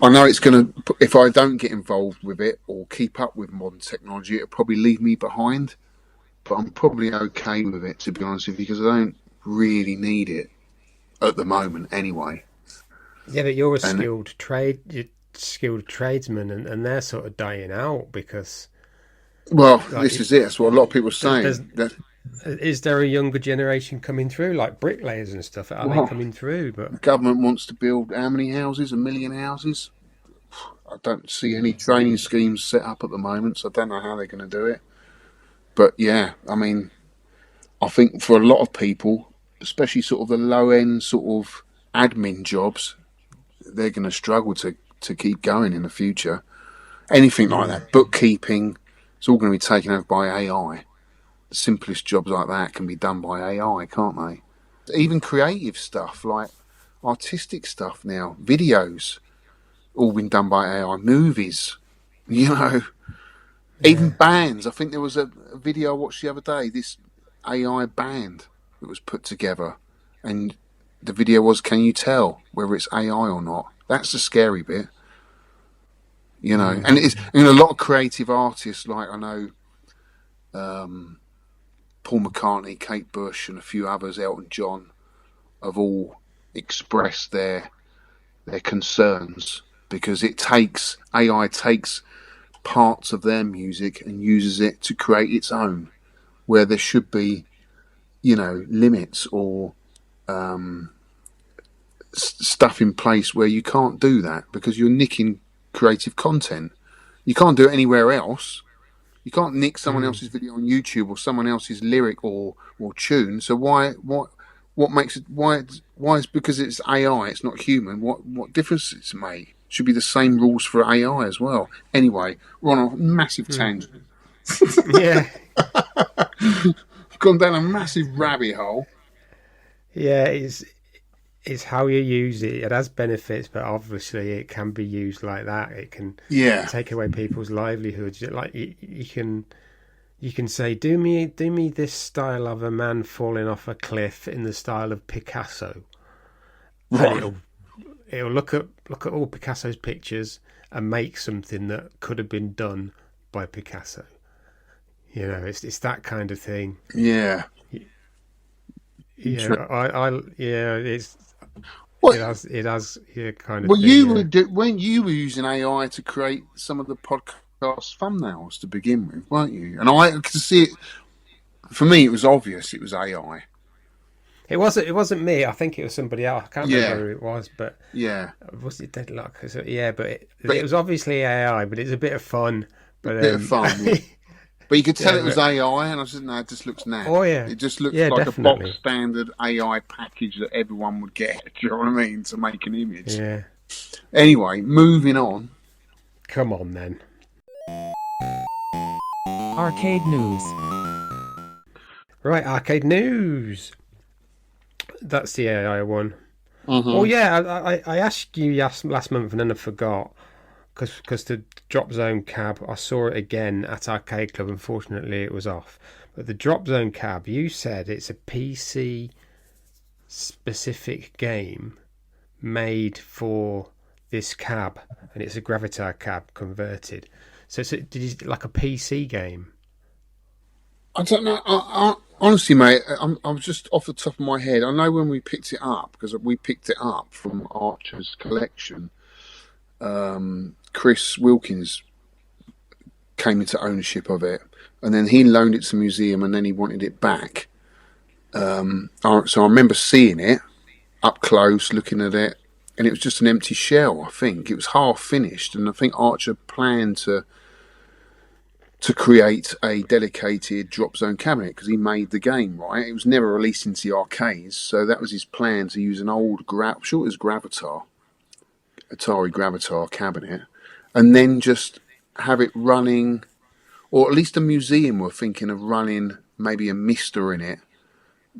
I know it's going to, if I don't get involved with it or keep up with modern technology, it'll probably leave me behind. But I'm probably okay with it, to be honest with you, because I don't really need it at the moment anyway. Yeah, but you're a skilled tradesman, and they're sort of dying out because. Well, this is it. That's what a lot of people are saying. Is there a younger generation coming through, like bricklayers and stuff? Are they coming through? But the government wants to build how many houses? 1 million houses? I don't see any training schemes set up at the moment, so I don't know how they're going to do it. But yeah, I mean, I think for a lot of people, especially sort of the low-end sort of admin jobs, they're going to struggle to keep going in the future. Anything like that, bookkeeping, it's all going to be taken over by AI. The simplest jobs like that can be done by AI, can't they? Even creative stuff, like artistic stuff now, videos, all been done by AI. Movies, even bands. I think there was a video I watched the other day, this AI band that was put together, and the video was, can you tell whether it's AI or not? That's the scary bit. And it's a lot of creative artists, like I know Paul McCartney, Kate Bush, and a few others, Elton John, have all expressed their concerns, because AI takes parts of their music and uses it to create its own, where there should be, limits or stuff in place where you can't do that, because you're nicking creative content. You can't do it anywhere else. You can't nick someone else's video on YouTube or someone else's lyric or tune. So what makes it why is because it's AI, it's not human. What difference it's made? Should be the same rules for AI as well. Anyway, we're on a massive tangent. Yeah. Gone down a massive rabbit hole. Yeah, it's how you use it. It has benefits, but obviously it can be used like that. It can take away people's livelihoods. Like you can say, do me this style of a man falling off a cliff in the style of Picasso, Right. and it'll look at all Picasso's pictures and make something that could have been done by Picasso. It's that kind of thing. Yeah. It's. What, It has kind of. well, thing, you were when you were using AI to create some of the podcast thumbnails to begin with, weren't you? And I could see it. For me, it was obvious it was AI. It wasn't me. I think it was somebody else. I can't remember who it was, but was it Deadlock? Yeah, but it was obviously AI. But it's a bit of fun. But a bit of fun. Yeah. But you could tell it was AI, and I said, "No, it just looks naff." Oh yeah, it just looks like definitely a box standard AI package that everyone would get. Do you know what I mean? To make an image. Yeah. Anyway, moving on. Come on then. Arcade news. Right, arcade news. That's the AI one. Mm-hmm. Oh yeah, I asked you last month and then I forgot. Because the Drop Zone cab, I saw it again at Arcade Club. Unfortunately, it was off. But the Drop Zone cab, you said it's a PC-specific game made for this cab, and it's a Gravatar cab converted. So like a PC game? I don't know. Honestly, mate, I'm just off the top of my head. I know when we picked it up, because we picked it up from Archer's collection. Chris Wilkins came into ownership of it, and then he loaned it to the museum, and then he wanted it back. So I remember seeing it up close, looking at it, and it was just an empty shell. I think it was half finished, and I think Archer planned to create a dedicated Drop Zone cabinet, because he made the game, right? It was never released into the arcades, so that was his plan, to use an old I'm sure it was Atari Gravatar cabinet, and then just have it running, or at least the museum were thinking of running maybe a Mister in it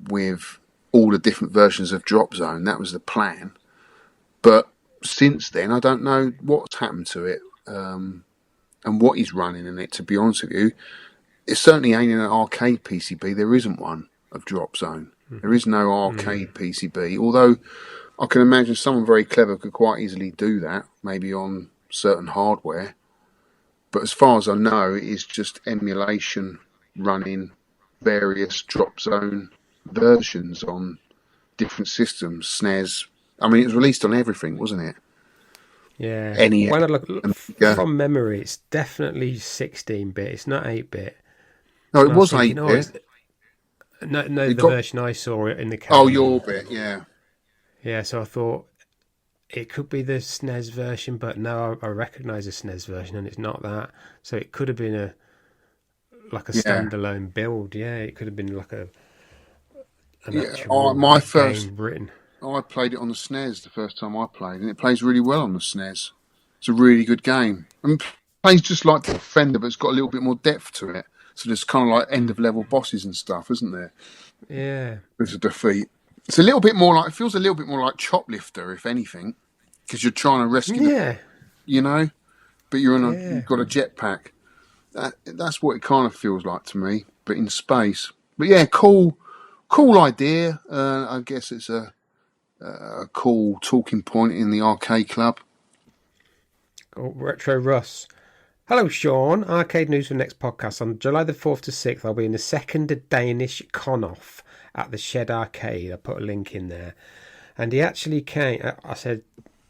with all the different versions of Drop Zone. That was the plan. But since then, I don't know what's happened to it, and what he's running in it, to be honest with you. It certainly ain't in an arcade PCB. There isn't one of Drop Zone. There is no arcade PCB, although I can imagine someone very clever could quite easily do that, maybe on certain hardware. But as far as I know, it is just emulation running various Drop Zone versions on different systems, SNES. I mean, it was released on everything, wasn't it? Yeah. NES. When I look from memory, it's definitely 16-bit. It's not 8-bit. No, it was 8-bit. No, the version I saw in the cabinet. Oh, your bit, yeah. Yeah, so I thought it could be the SNES version, but no, I recognise the SNES version, and it's not that. So it could have been a standalone build. Yeah, it could have been like an actual game written. I played it on the SNES the first time I played, and it plays really well on the SNES. It's a really good game. I mean, it plays just like Defender, but it's got a little bit more depth to it. So there's kind of like end-of-level bosses and stuff, isn't there? Yeah. With a defeat. It's a little bit more like, it feels a little bit more like Choplifter, if anything, because you're trying to rescue but you've got a jetpack. That's what it kind of feels like to me, but in space. But yeah, cool idea. I guess it's a cool talking point in the arcade club. Oh, Retro Russ. Hello, Shaun. Arcade news for the next podcast. On July the 4th to 6th, I'll be in the second Danish con-off at the Shed Arcade. I put a link in there. And he actually came. I said,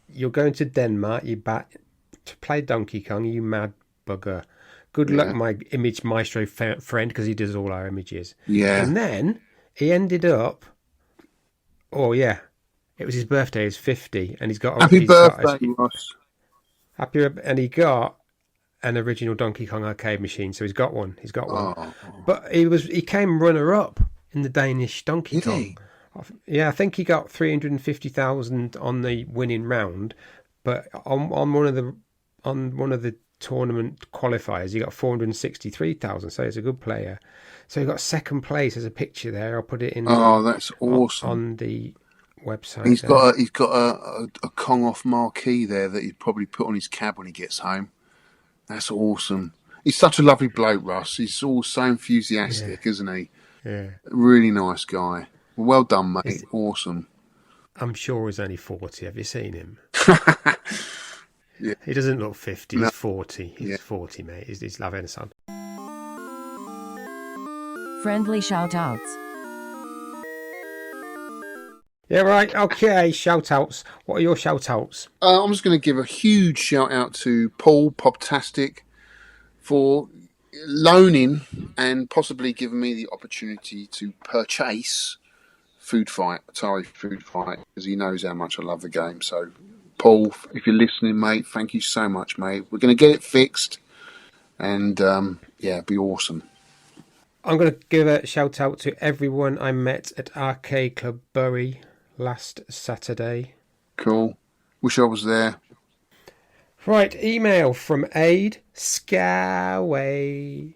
you're going to Denmark, you back to play Donkey Kong, you mad bugger. Good luck, my image maestro friend, because he does all our images. Yeah. And then he ended up, it was his birthday, he's 50, and he's got... Happy birthday, Ross. And he got an original Donkey Kong arcade machine, so he's got one. Oh. But he came runner-up in the Danish Donkey Kong. He? Yeah, I think he got 350,000 on the winning round, but on one of the tournament qualifiers, he got 463,000. So he's a good player. So he got second place. There's a picture there. I'll put it in. Oh, that's awesome. On the website. He's got a Kong off marquee there that he'd probably put on his cab when he gets home. That's awesome. He's such a lovely bloke, Russ. He's all so enthusiastic, isn't he? Yeah. Really nice guy. Well done, mate. Awesome. I'm sure he's only 40. Have you seen him? Yeah. He doesn't look 50. No. He's 40. He's 40, mate. He's loving his son. Friendly shout-outs. Yeah, right. Okay, shout-outs. What are your shout-outs? I'm just going to give a huge shout-out to Paul Poptastic for loaning and possibly giving me the opportunity to purchase Atari Food Fight, because he knows how much I love the game. So, Paul, if you're listening, mate, thank you so much, mate. We're going to get it fixed, and it'd be awesome. I'm going to give a shout out to everyone I met at Arcade Club Bury last Saturday. Cool. Wish I was there. Right, email from Aid Scoway.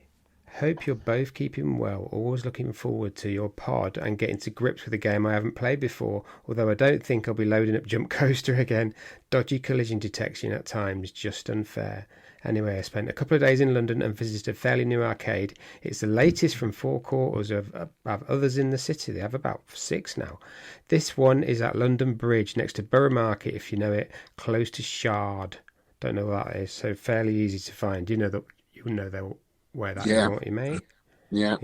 Hope you're both keeping well. Always looking forward to your pod and getting to grips with a game I haven't played before, although I don't think I'll be loading up Jump Coaster again. Dodgy collision detection at times, just unfair. Anyway, I spent a couple of days in London and visited a fairly new arcade. It's the latest from 4 quarters of others in the city. They have about 6 now. This one is at London Bridge, next to Borough Market, if you know it, close to Shard. Don't know what that is, so fairly easy to find. You know where that is, won't you, mate? Yeah.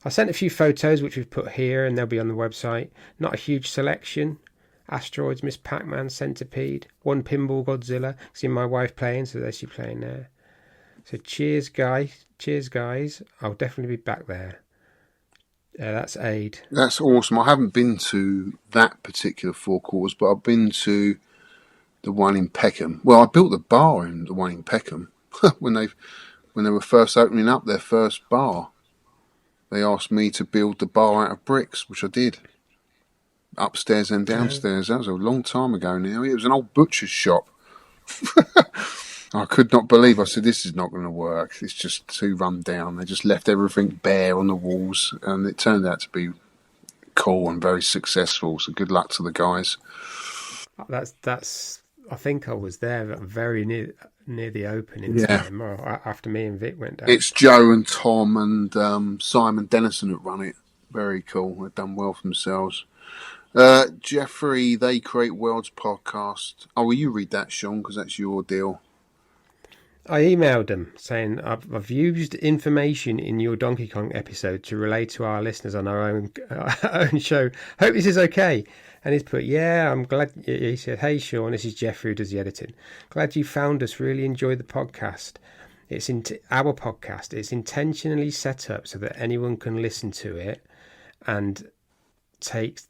I sent a few photos, which we've put here, and they'll be on the website. Not a huge selection. Asteroids, Miss Pac-Man, Centipede, one Pinball Godzilla. See my wife playing, so there's she playing there. So cheers, guys. I'll definitely be back there. That's Aid. That's awesome. I haven't been to that particular 4 quarters, but I've been to the one in Peckham. Well, I built the bar in the one in Peckham when they were first opening up their first bar. They asked me to build the bar out of bricks, which I did. Upstairs and downstairs. That was a long time ago now. It was an old butcher's shop. I could not believe. I said, this is not going to work. It's just too run down. They just left everything bare on the walls, and it turned out to be cool and very successful. So good luck to the guys. That's. I think I was there very near the opening time, or after me and Vic went down. It's Joe and Tom and Simon Dennison that run it. Very cool. They've done well for themselves. Jeffrey, They Create Worlds podcast. Oh, will you read that, Shaun? Because that's your deal. I emailed him saying I've used information in your Donkey Kong episode to relate to our listeners on our own show. Hope this is okay. And he's put, I'm glad. He said, hey, Shaun, this is Jeffrey who does the editing. Glad you found us. Really enjoyed the podcast. It's our podcast. It's intentionally set up so that anyone can listen to it and take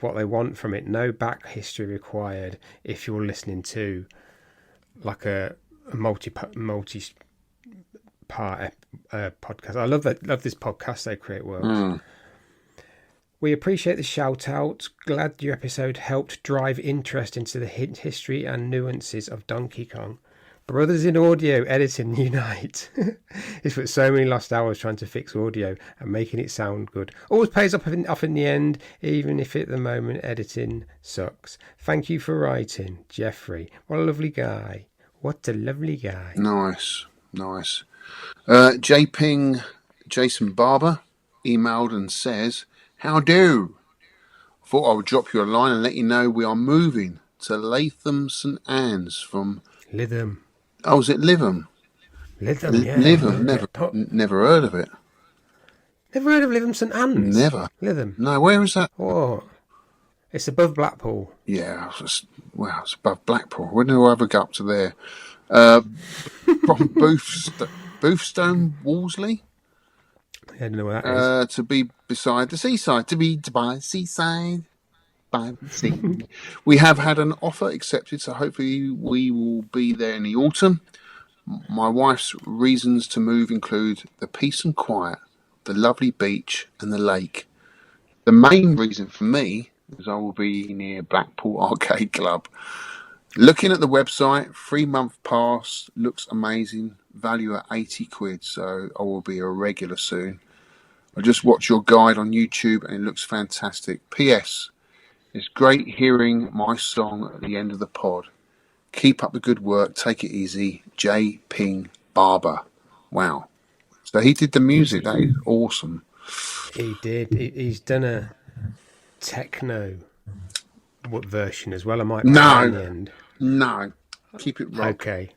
what they want from it. No back history required if you're listening to like a multi-part podcast. I love this podcast, They Create Worlds. We appreciate the shout out. Glad your episode helped drive interest into the history and nuances of Donkey Kong. Brothers in audio editing unite. It's put so many lost hours trying to fix audio and making it sound good. Always pays off in the end, even if at the moment editing sucks. Thank you for writing, Jeffrey. What a lovely guy. Nice. Jason Barber emailed and says, how do? Thought I would drop you a line and let you know we are moving to Latham St Anne's from Lytham. Oh, is it Lytham? Lytham, yeah. Lytham, never heard of it. Never heard of Lytham St Anne's? Never. Lytham. No, where is that? Oh, it's above Blackpool. Yeah, it's above Blackpool. When do I ever go up to there? From Boothstone, Wolseley. I don't know where that is. To be beside the seaside. To be by the seaside. By the sea. We have had an offer accepted, so hopefully we will be there in the autumn. My wife's reasons to move include the peace and quiet, the lovely beach and the lake. The main reason for me is I will be near Blackpool Arcade Club. Looking at the website, 3-month pass, looks amazing, value at 80 quid, so I will be a regular soon. I just watched your guide on YouTube and it looks fantastic. P.S. It's great hearing my song at the end of the pod. Keep up the good work, take it easy. J. Ping Barber. Wow. So he did the music, that is awesome. He did. He's done a techno version as well. I might play that in the end. No. Keep it rock. Okay.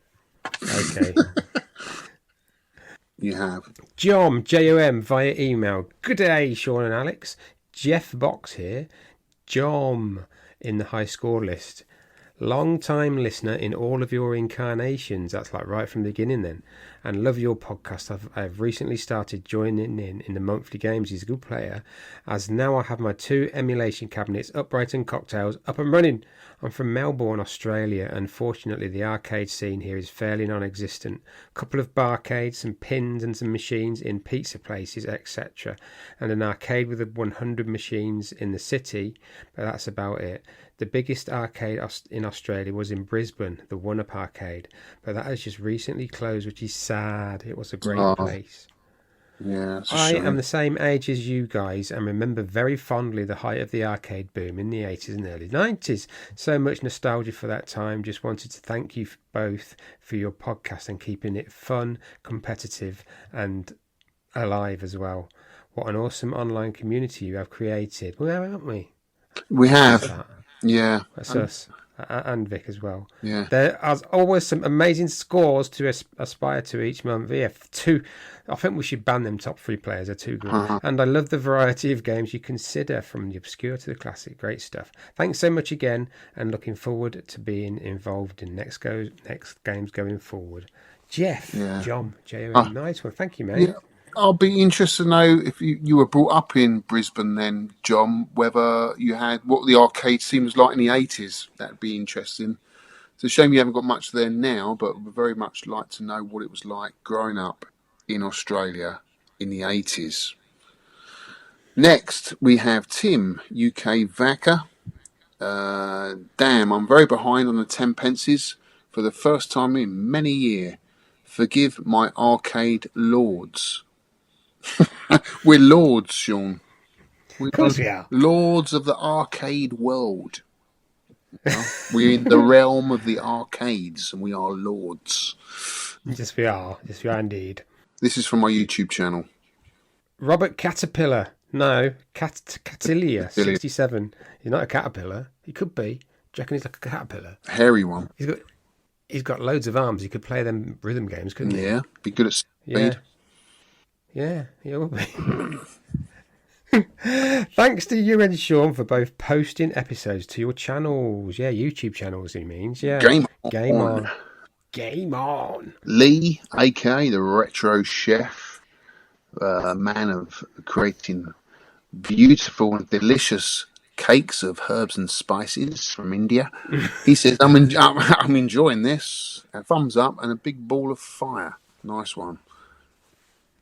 You have. Jom, J-O-M, via email. Good day, Shaun and Alex. Jeff Box here. Jom in the high score list. Long time listener in all of your incarnations. That's like right from the beginning then. And love your podcast. I've recently started joining in the monthly games. He's a good player. As now I have my 2 emulation cabinets, upright and cocktails, up and running. I'm from Melbourne, Australia. Unfortunately, the arcade scene here is fairly non-existent. A couple of barcades, some pins and some machines in pizza places, etc. And an arcade with 100 machines in the city, but that's about it. The biggest arcade in Australia was in Brisbane, the One Up Arcade, but that has just recently closed, which is sad. It was a great place. Yeah, I am the same age as you guys and remember very fondly the height of the arcade boom in the 80s and early 90s. So much nostalgia for that time. Just wanted to thank you both for your podcast and keeping it fun, competitive and alive as well. What an awesome online community you have created. Well, haven't we? We have. Yeah. That's us. And Vic as well. Yeah. There are always some amazing scores to aspire to each month. Yeah, I think we should ban them top 3 players. They're too good. And I love the variety of games you consider, from the obscure to the classic. Great stuff. Thanks so much again, and looking forward to being involved in next games going forward. Jeff, John, J-O-M, nice one. Thank you, mate. Yeah. I'll be interested to know if you were brought up in Brisbane then, John, whether you had what the arcade scene was like in the 80s. That'd be interesting. It's a shame you haven't got much there now, but we'd very much like to know what it was like growing up in Australia in the 80s. Next, we have Tim, UKVAC. Damn, I'm very behind on the 10 pences for the first time in many years. Forgive my arcade lords. We're lords, Shaun. Of course we are. Lords of the arcade world. We're in the realm of the arcades, and we are lords. Yes, we are. Yes, we are indeed. This is from my YouTube channel. Robert Caterpillar. No, Catilia, 67. He's not a caterpillar. He could be. Do you reckon he's like a caterpillar? Hairy one. He's got loads of arms. He could play them rhythm games, couldn't he? Yeah, be good at speed. Yeah, he will be. Thanks to you and Shaun for both posting episodes to your channels. Yeah, YouTube channels, he means. Yeah. Game on. Lee, aka the Retro Chef, a man of creating beautiful and delicious cakes of herbs and spices from India. He says, I'm enjoying this. A thumbs up and a big ball of fire. Nice one.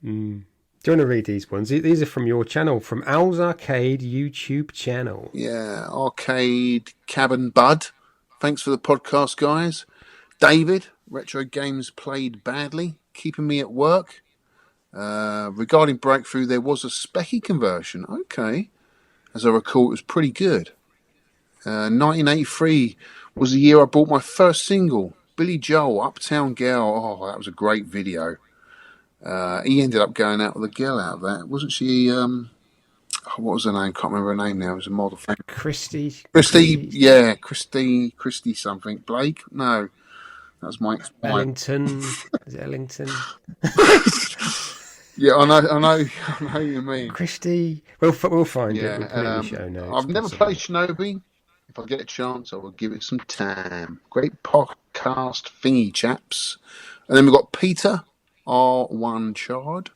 Do you want to read these ones? These are from your channel, from Al's Arcade YouTube channel. Yeah, Arcade Cabin Bud. Thanks for the podcast, guys. David, Retro Games Played Badly, keeping me at work. Regarding Breakthrough, there was a specky conversion. Okay. As I recall, it was pretty good. 1983 was the year I bought my first single, Billy Joel, Uptown Girl. Oh, that was a great video. He ended up going out with a girl out of that. Wasn't she, what was her name? Can't remember her name now. It was a model. Christy, yeah. Christy something. Blake? No. That's my Ellington. Is it Ellington? Yeah, I know what you mean. Christie. We'll find it. We'll Yeah, put it in the show notes. I've never played Shinobi. If I get a chance, I will give it some time. Great podcast thingy, chaps. And then we've got Peter, R1 Chard.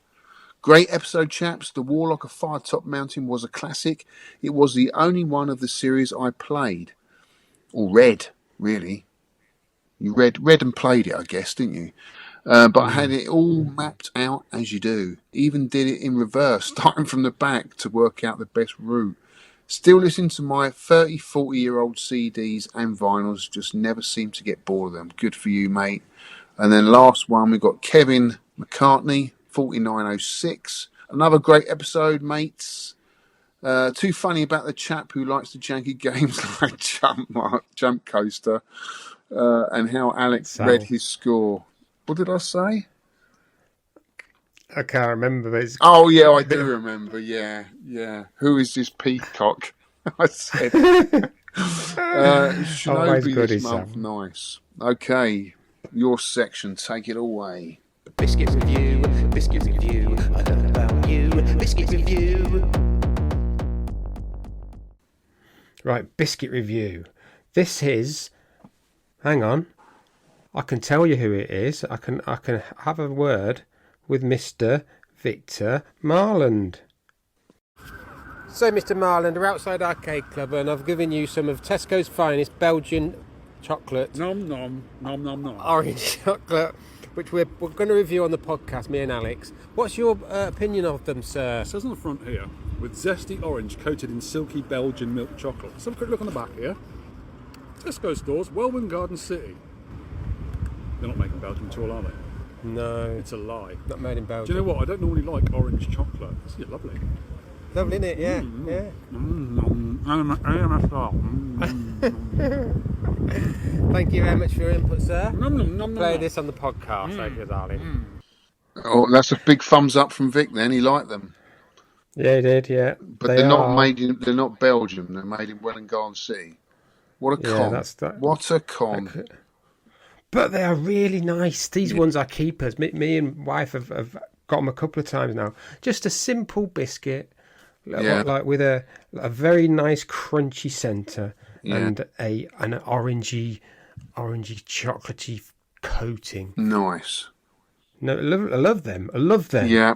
Great episode, chaps. The Warlock of Firetop Mountain was a classic. It was the only one of the series I played. Or read, really. You read and played it, I guess, didn't you? But I had it all mapped out as you do. Even did it in reverse, starting from the back to work out the best route. Still listening to my 30, 40-year-old CDs and vinyls. Just never seem to get bored of them. Good for you, mate. And then last one, we've got Kevin McCartney, 4906. Another great episode, mates. Too funny about the chap who likes the janky games like Jump Coaster. And how Alex read his score. What did I say? I can't remember. But oh, yeah, I do remember. Yeah. Who is this peacock? I said. Shinobi this month. Sam. Nice. Okay, your section. Take it away. Biscuit review. I learned about you. Biscuit review. Right, biscuit review. This is... Hang on. I can tell you who it is. I can have a word with Mr. Victor Marland. So, Mr. Marland, we're outside Arcade Club and I've given you some of Tesco's finest Belgian chocolate. Nom nom, nom nom nom. Orange chocolate, which we're going to review on the podcast, me and Alex. What's your opinion of them, sir? It says on the front here, with zesty orange coated in silky Belgian milk chocolate. Let's have a quick look on the back here. Tesco stores, Welwyn Garden City. They're not making Belgium at all, are they? No. It's a lie. Not made in Belgium. Do you know what? I don't normally like orange chocolate. This is lovely. Lovely, isn't it? Yeah. Yeah. Thank you very much for your input, sir. Play this on the podcast, thank you, darling. Oh, that's a big thumbs up from Vic then. He liked them. Yeah, he did, yeah. But they're not Belgium. They're made in Welwyn Garden City. What a con. What a con. But they are really nice. These ones are keepers. Me and wife have got them a couple of times now. Just a simple biscuit, like with a very nice crunchy centre and an orangey chocolatey coating. Nice. No, I love them. I love them. Yeah,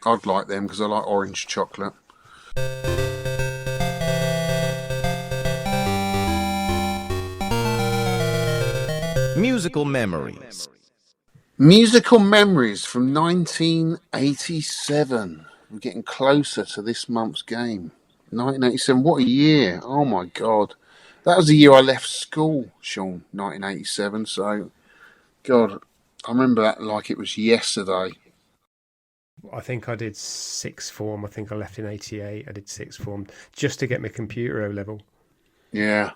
I'd like them because I like orange chocolate. Musical memories. Musical memories from 1987. We're getting closer to this month's game. 1987, what a year. Oh my God. That was the year I left school, Shaun, 1987. So, God, I remember that like it was yesterday. I think I did sixth form. I think I left in 88. I did sixth form just to get my computer O level. Yeah.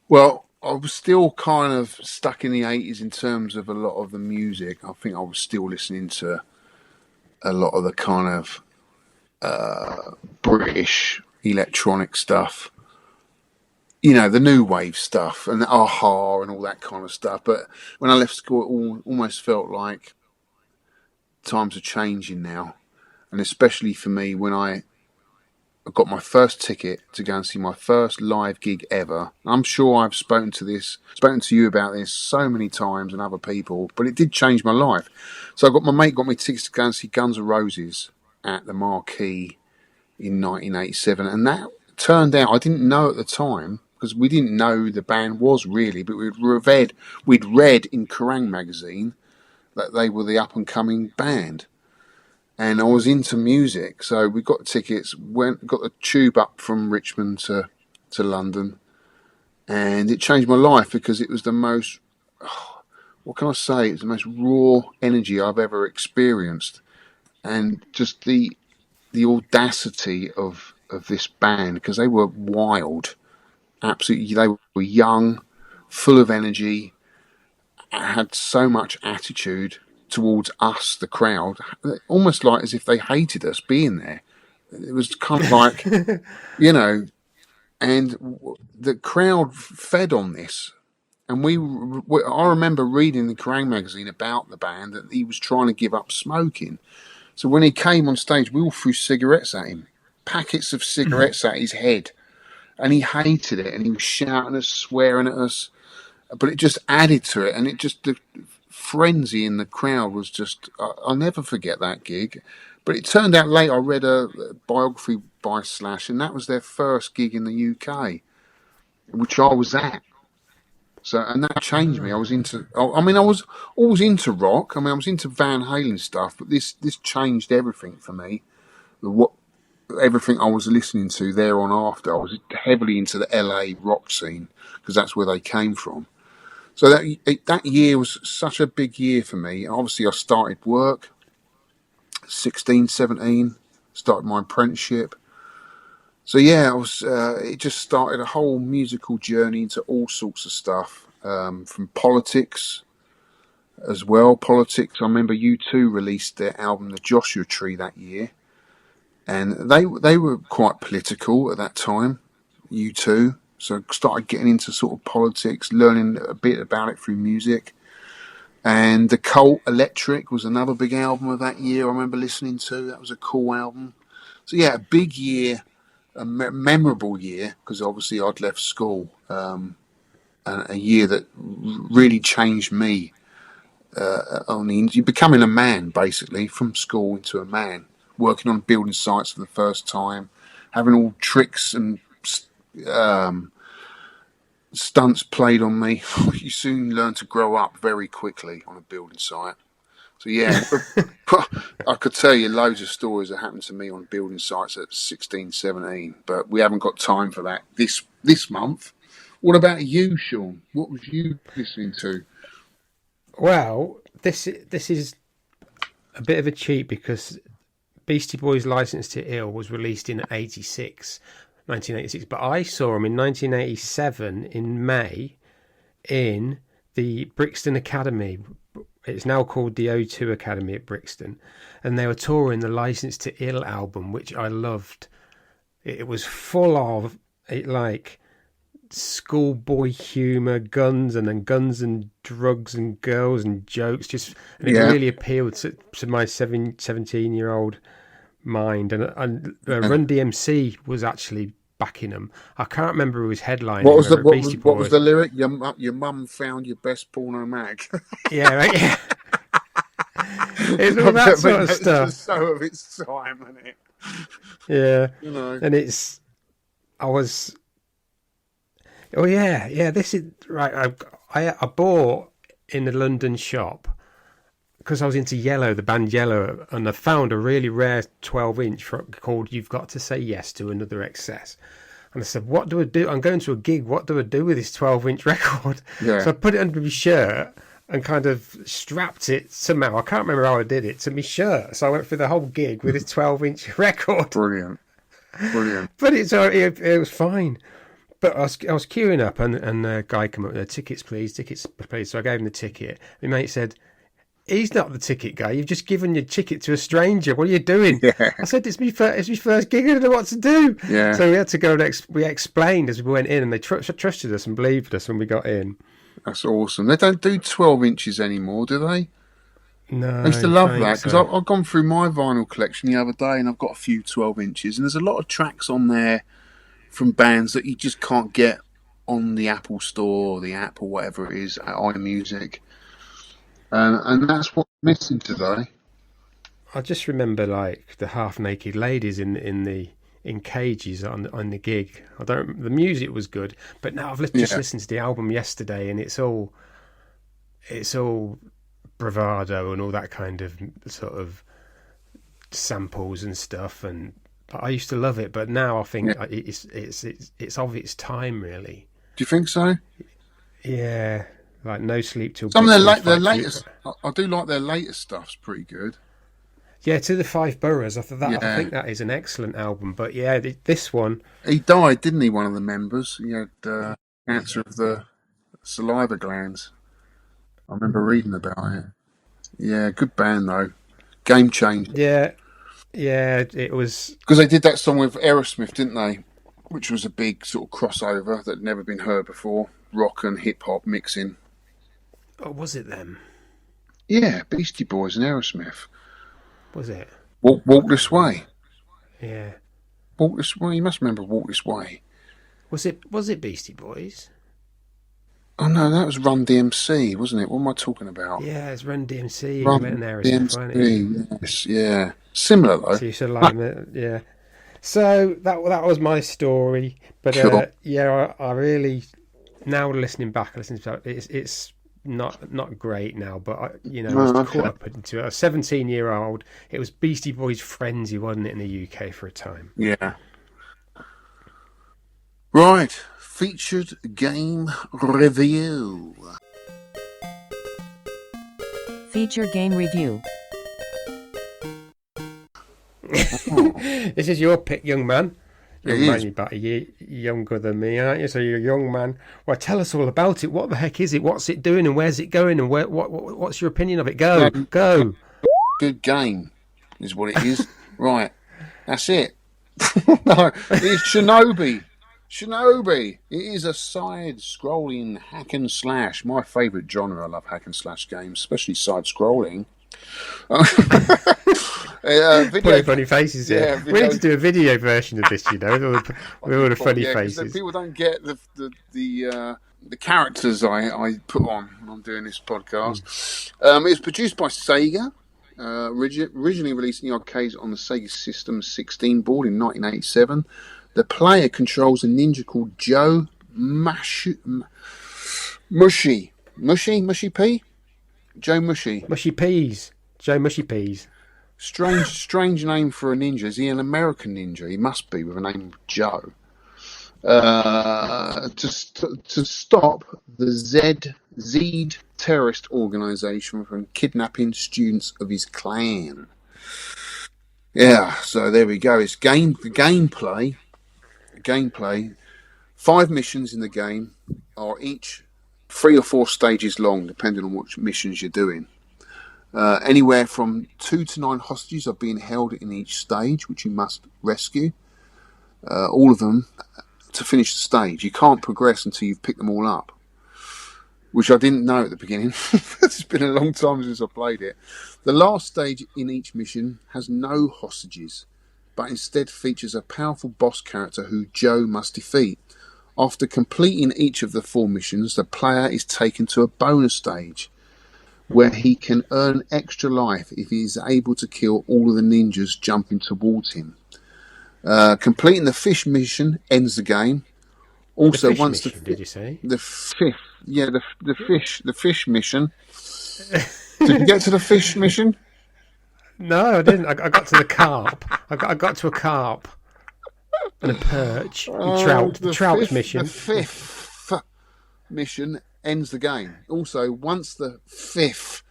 Well, I was still kind of stuck in the 80s in terms of a lot of the music. I think I was still listening to a lot of the kind of British electronic stuff. You know, the new wave stuff and the Aha and all that kind of stuff. But when I left school, it almost felt like times are changing now. And especially for me, when I got my first ticket to go and see my first live gig ever. I'm sure I've spoken to you about this so many times and other people, but it did change my life. So my mate got me tickets to go and see Guns N' Roses at the Marquee in 1987. And that turned out, I didn't know at the time, because we didn't know the band was really, but we'd read in Kerrang magazine that they were the up and coming band. And I was into music, so we got tickets, got the tube up from Richmond to London, and it changed my life because it was the most, what can I say, it was the most raw energy I've ever experienced, and just the audacity of this band, because they were wild, absolutely, they were young, full of energy, had so much attitude towards us, the crowd, almost like as if they hated us being there. It was kind of like, you know, and the crowd fed on this. And I remember reading the Kerrang magazine about the band that he was trying to give up smoking. So when he came on stage, we all threw cigarettes at him, packets of cigarettes at his head, and he hated it. And he was shouting at us, swearing at us, but it just added to it, and the frenzy in the crowd was just. I'll never forget that gig. But it turned out later, I read a biography by Slash, and that was their first gig in the UK, which I was at. So, and that changed me. I was I was always into rock. I mean, I was into Van Halen stuff, but this changed everything for me. Everything I was listening to there on after, I was heavily into the LA rock scene because that's where they came from. So that year was such a big year for me. Obviously, I started work, 16, 17, started my apprenticeship. So yeah, it just started a whole musical journey into all sorts of stuff, from politics as well. Politics, I remember U2 released their album The Joshua Tree that year, and they were quite political at that time, U2. So I started getting into sort of politics, learning a bit about it through music. And The Cult Electric was another big album of that year I remember listening to. That was a cool album. So yeah, a big year. A memorable year because obviously I'd left school, and a year that really changed me. You're becoming a man basically from school into a man, working on building sites for the first time, having all tricks and stunts played on me. You soon learn to grow up very quickly on a building site. So yeah, I could tell you loads of stories that happened to me on building sites at 16, 17, but we haven't got time for that this month. What about you, Shaun? What was you listening to? Well, this is a bit of a cheat because Beastie Boys' License to Ill was released in 1986, but I saw them in 1987 in May in the Brixton Academy. It's now called the O2 Academy at Brixton, and they were touring the License to Ill album, which I loved. It was full of like schoolboy humour, guns and drugs and girls and jokes. It really appealed to my 17-year-old mind. And Run DMC was actually backing them. I can't remember who was headlining. What was the lyric? Your mum found your best porno mag. Yeah, right. Yeah. It's all that sort of stuff. It's so of its time, isn't it? Yeah, you know. And oh yeah. This is right. I bought in the London shop because I was into Yellow, the band Yellow, and I found a really rare 12-inch called "You've Got to Say Yes to Another Excess." And I said, what do I do? I'm going to a gig. What do I do with this 12-inch record? Yeah. So I put it under my shirt and kind of strapped it somehow. I can't remember how I did it, to my shirt. So I went through the whole gig with this 12-inch record. Brilliant. But it was fine. But I was queuing up and the guy came up with tickets, please. So I gave him the ticket. My mate said, he's not the ticket guy. You've just given your ticket to a stranger. What are you doing? Yeah. I said, it's my first gig. I don't know what to do. Yeah. So we had to go and we explained as we went in, and they trusted us and believed us when we got in. That's awesome. They don't do 12 inches anymore, do they? No. I used to love that because I've gone through my vinyl collection the other day and I've got a few 12 inches, and there's a lot of tracks on there from bands that you just can't get on the Apple Store or the app or whatever it is, at iMusic. And that's what's missing today. I just remember like the half-naked ladies in cages on the gig. The music was good, but now I've just listened to the album yesterday, and it's all bravado and all that kind of sort of samples and stuff. And I used to love it, but now I think it's of its time, really. Do you think so? Yeah. Like No Sleep Till some of their latest. I do like their latest stuff's pretty good. Yeah, To the Five Boroughs. I think that is an excellent album. But yeah, this one. He died, didn't he? One of the members. He had cancer of the saliva glands. I remember reading about it. Yeah, good band though. Game changer. Yeah, it was because they did that song with Aerosmith, didn't they? Which was a big sort of crossover that had never been heard before. rock and hip hop mixing. Oh, was it them? Yeah, Beastie Boys and Aerosmith. Was it? Walk This Way. Yeah. Walk This Way. You must remember Walk This Way. Was it Beastie Boys? Oh no, that was Run DMC, wasn't it? What am I talking about? Yeah, it's Run DMC. Run You went in Aerosmith, weren't you? yes, yeah. Similar though. So you sort of like them, yeah. So that was my story, but Cool. yeah, I really now listening back, listening to it, it's not great now, but I was caught up into it. A 17-year-old. It was Beastie Boys Frenzy, wasn't it, in the UK for a time? Yeah. Right. Featured game review. Feature game review. This is your pick, young man. It Young man, is. you're about a year younger than me, aren't you? So you're a young man. Well, tell us all about it. What the heck is it? What's it doing? And where's it going? And what's your opinion of it? Go. Good game is what it is. Right. That's it. No, it's Shinobi. Shinobi. It is a side-scrolling hack and slash. My favourite genre. I love hack and slash games, especially side-scrolling. Putting funny faces here. Yeah, We need to do a video version of this, with all the funny 'cause faces. people don't get the characters I put on when I'm doing this podcast. It was produced by Sega. Originally released in the arcades on the Sega System 16 board in 1987. The player controls a ninja called Joe Mushy P? Joe Mushy. Mushy Peas. Joe Mushy Peas. Strange name for a ninja. Is he an American ninja? He must be, with a name Joe. To stop the Zed terrorist organization from kidnapping students of his clan. Yeah, so there we go. It's gameplay. 5 missions in the game are each 3 or 4 stages long, depending on which missions you're doing. Anywhere from 2 to 9 hostages are being held in each stage, which you must rescue. All of them to finish the stage. You can't progress until you've picked them all up, which I didn't know at the beginning. It's been a long time since I played it. The last stage in each mission has no hostages, but instead features a powerful boss character who Joe must defeat. After completing each of the 4 missions, the player is taken to a bonus stage where he can earn extra life if he is able to kill all of the ninjas jumping towards him. Completing the fish mission ends the game. Also, the fish once mission, did you say? The fifth, yeah, the fish mission. Did you get to the fish mission? No, I didn't. I got to the carp. I got to a carp and a perch. The trout mission. The 5th mission ends the game. Also, once the 5th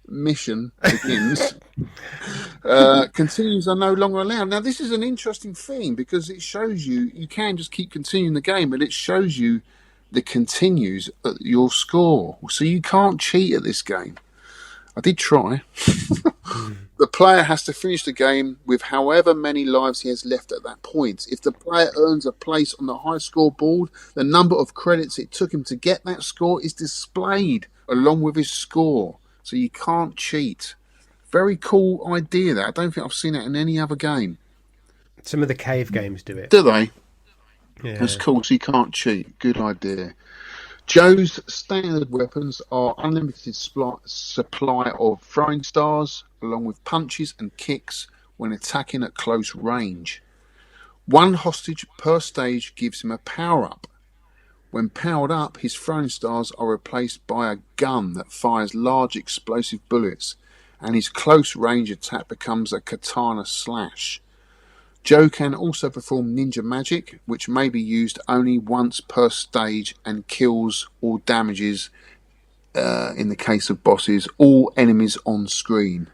mission begins, continues are no longer allowed. Now, this is an interesting thing because it shows you can just keep continuing the game, but it shows you the continues at your score. So you can't cheat at this game. I did try. The player has to finish the game with however many lives he has left at that point. If the player earns a place on the high score board, the number of credits it took him to get that score is displayed along with his score. So you can't cheat. Very cool idea, that. I don't think I've seen that in any other game. Some of the cave games do it. Do they? Yeah. That's cool, so you can't cheat. Good idea. Joe's standard weapons are unlimited supply of throwing stars, along with punches and kicks when attacking at close range. 1 hostage per stage gives him a power-up. When powered up, his throwing stars are replaced by a gun that fires large explosive bullets, and his close range attack becomes a katana slash. Joe can also perform ninja magic, which may be used only once per stage and kills or damages, in the case of bosses, all enemies on screen.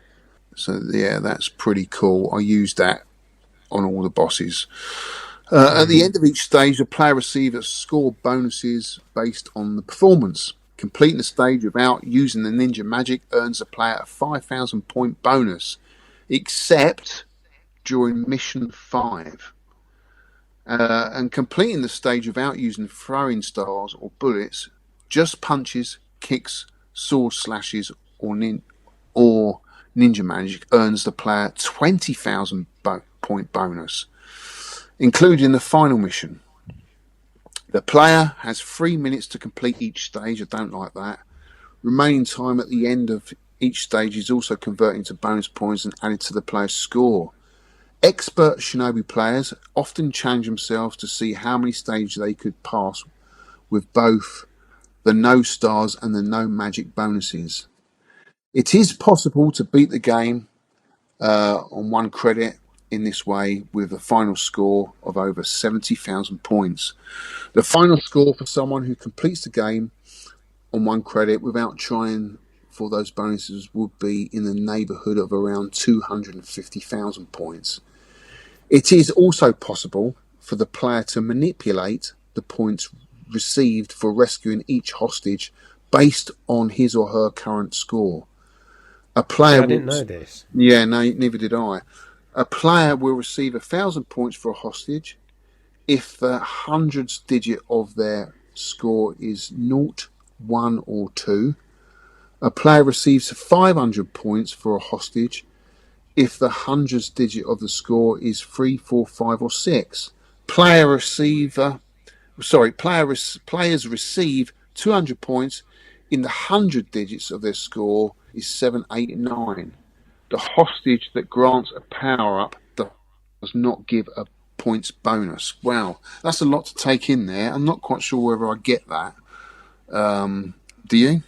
So yeah, that's pretty cool. I used that on all the bosses. At the end of each stage, the player receives score bonuses based on the performance. Completing the stage without using the ninja magic earns the player a 5,000 point bonus, except during mission 5. And completing the stage without using throwing stars or bullets Just punches, kicks, sword slashes, or ninja magic earns the player 20,000 point bonus, including the final mission. The player has 3 minutes to complete each stage. I don't like that. Remaining time at the end of each stage is also converted into bonus points and added to the player's score. Expert Shinobi players often challenge themselves to see how many stages they could pass with both the no stars and the no magic bonuses. It is possible to beat the game on 1 credit in this way with a final score of over 70,000 points. The final score for someone who completes the game on 1 credit without trying for those bonuses would be in the neighbourhood of around 250,000 points. It is also possible for the player to manipulate the points received for rescuing each hostage based on his or her current score. A player I didn't know this. Yeah, no, neither did I. A player will receive 1,000 points for a hostage if the hundreds digit of their score is 0, 1 or 2. A player receives 500 points for a hostage if the hundreds digit of the score is 3, 4, 5 or 6. Players receive 200 points in the 100 digits of their score is 7, 8 and 9. The hostage that grants a power-up does not give a points bonus. Wow, that's a lot to take in there. I'm not quite sure whether I get that. Do you?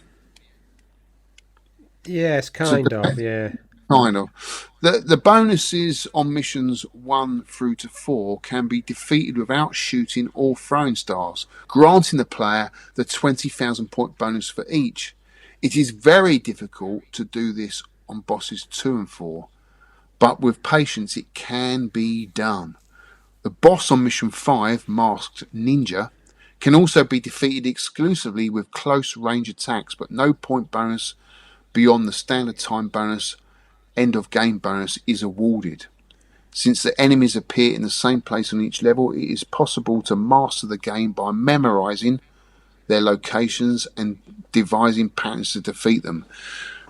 Yes, kind of, yeah. Kind of. The bonuses on missions 1 through to 4 can be defeated without shooting or throwing stars, granting the player the 20,000 point bonus for each. It is very difficult to do this on bosses 2 and 4, but with patience it can be done. The boss on mission 5, Masked Ninja, can also be defeated exclusively with close range attacks, but no point bonus beyond the standard time bonus end of game bonus is awarded. Since the enemies appear in the same place on each level, it is possible to master the game by memorizing their locations and devising patterns to defeat them,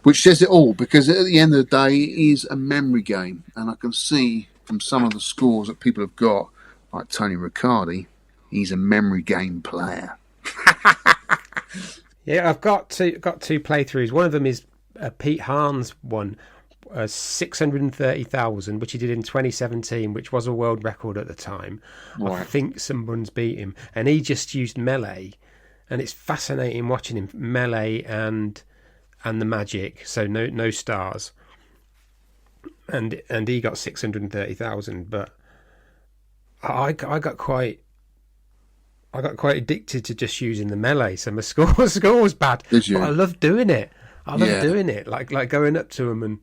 which says it all, because at the end of the day it is a memory game, and I can see from some of the scores that people have got, like Tony Riccardi, he's a memory game player. Yeah, I've got two playthroughs. One of them is Pete Hahn's one, 630,000, which he did in 2017, which was a world record at the time. Right. I think someone's beat him, and he just used melee, and it's fascinating watching him melee and the magic. So no stars, and he got 630,000. But I got quite addicted to just using the melee, so my score was bad. Did you? But I love doing it. I love doing it, like going up to them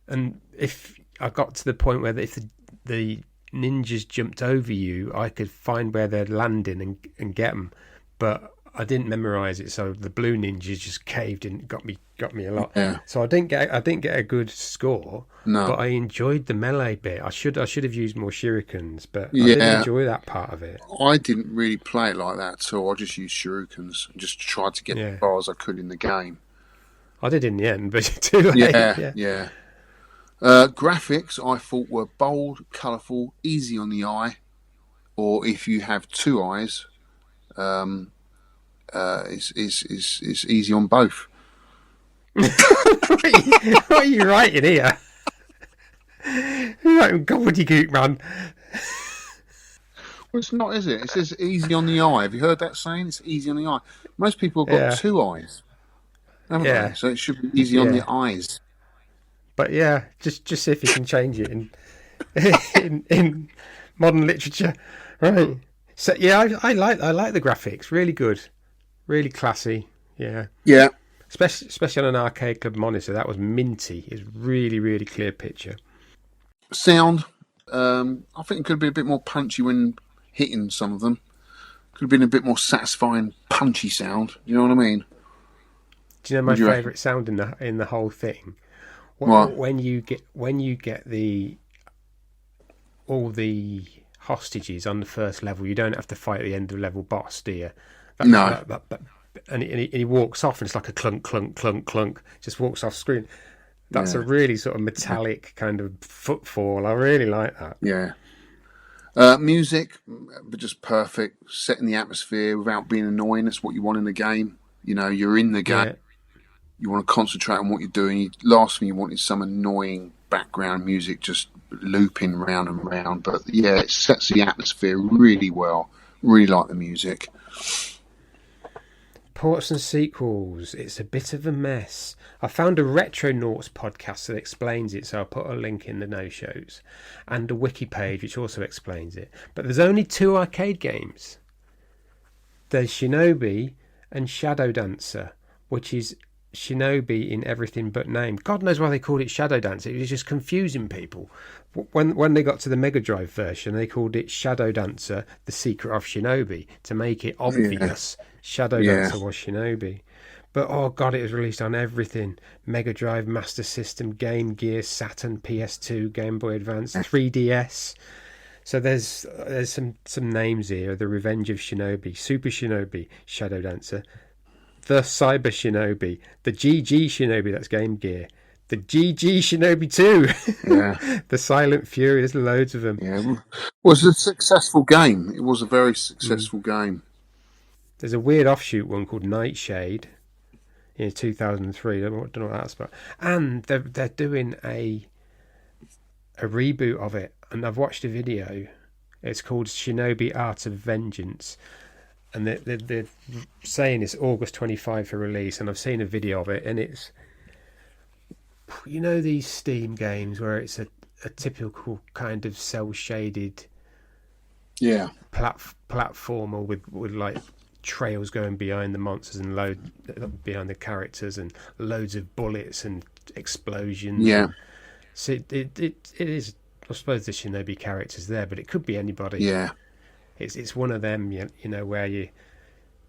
and if I got to the point where if the ninjas jumped over you, I could find where they're landing and get them. But I didn't memorize it, so the blue ninjas just caved in, got me a lot. Yeah. So I didn't get a good score. No. But I enjoyed the melee bit. I should have used more shurikens, but I did enjoy that part of it. I didn't really play it like that, so I just used shurikens and just tried to get as far as I could in the game. I did in the end, but too late. Yeah. Graphics I thought were bold, colourful, easy on the eye, or if you have 2 eyes, it's easy on both. What are you writing here? You're writing gobbledygook, man. Well, it's not, is it? It says easy on the eye. Have you heard that saying? It's easy on the eye. Most people have got 2 eyes, haven't they? So it should be easy on the eyes. But yeah, just see if you can change it in modern literature, right? So yeah, I like the graphics. Really good, really classy. Yeah. Especially on an arcade club monitor, that was minty. It's really, really clear picture. Sound, I think it could be a bit more punchy when hitting some of them. Could have been a bit more satisfying, punchy sound. You know what I mean? Do you know my favourite sound in the whole thing? What? When you get all the hostages on the first level, you don't have to fight the end of level boss, do you? No. and he walks off, and it's like a clunk, clunk, clunk, clunk. Just walks off screen. That's Yeah. a really sort of metallic kind of footfall. I really like that. Yeah. Music, but just perfect, setting the atmosphere without being annoying. That's what you want in the game. You know, you're in the game. Yeah. You want to concentrate on what you're doing. Last thing you want is some annoying background music just looping round and round. But yeah, it sets the atmosphere really well. Really like the music. Ports and sequels. It's a bit of a mess. I found a Retronauts podcast that explains it, so I'll put a link in the no-shows. And a wiki page which also explains it. But there's only 2 arcade games. There's Shinobi and Shadow Dancer, which is Shinobi in everything but name. God knows why they called it Shadow Dancer. It was just confusing people. When they got to the Mega Drive version, they called it Shadow Dancer, The Secret of Shinobi, to make it obvious Shadow Dancer was Shinobi. But oh god, it was released on everything. Mega Drive, Master System, Game Gear, Saturn, PS2, Game Boy Advance, 3DS. So there's some names here. The Revenge of Shinobi, Super Shinobi, Shadow Dancer, the Cyber Shinobi, the GG Shinobi, that's Game Gear, the GG Shinobi 2, Yeah. the Silent Fury, there's loads of them. Yeah. It was a successful game. It was a very successful game. There's a weird offshoot one called Nightshade in 2003. I don't know what that's about. And they're doing a reboot of it, and I've watched a video. It's called Shinobi Art of Vengeance, and they're saying it's August 25 for release, and I've seen a video of it, and it's, you know, these Steam games where it's a typical kind of cel-shaded platformer with like trails going behind the monsters and behind the characters and loads of bullets and explosions. Yeah. So it is, I suppose, the Shinobi characters there, but it could be anybody. Yeah. It's one of them, you know, where you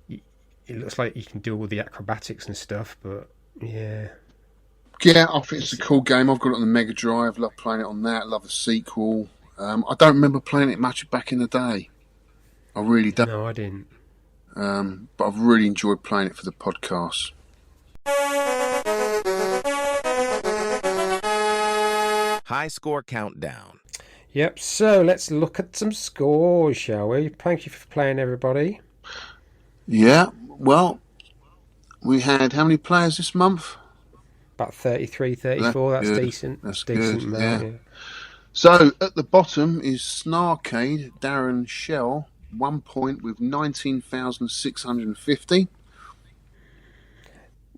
it looks like you can do all the acrobatics and stuff, but yeah. Yeah, I think it's a cool game. I've got it on the Mega Drive. Love playing it on that. Love the sequel. I don't remember playing it much back in the day. I really don't. No, I didn't. But I've really enjoyed playing it for the podcast. High score countdown. Yep, so let's look at some scores, shall we? Thank you for playing, everybody. Yeah, well, we had how many players this month? About 33, 34, that's good. decent. That's decent good, amount, yeah. yeah. So, at the bottom is Snarcade, Darren Shell, 1 point with 19,650.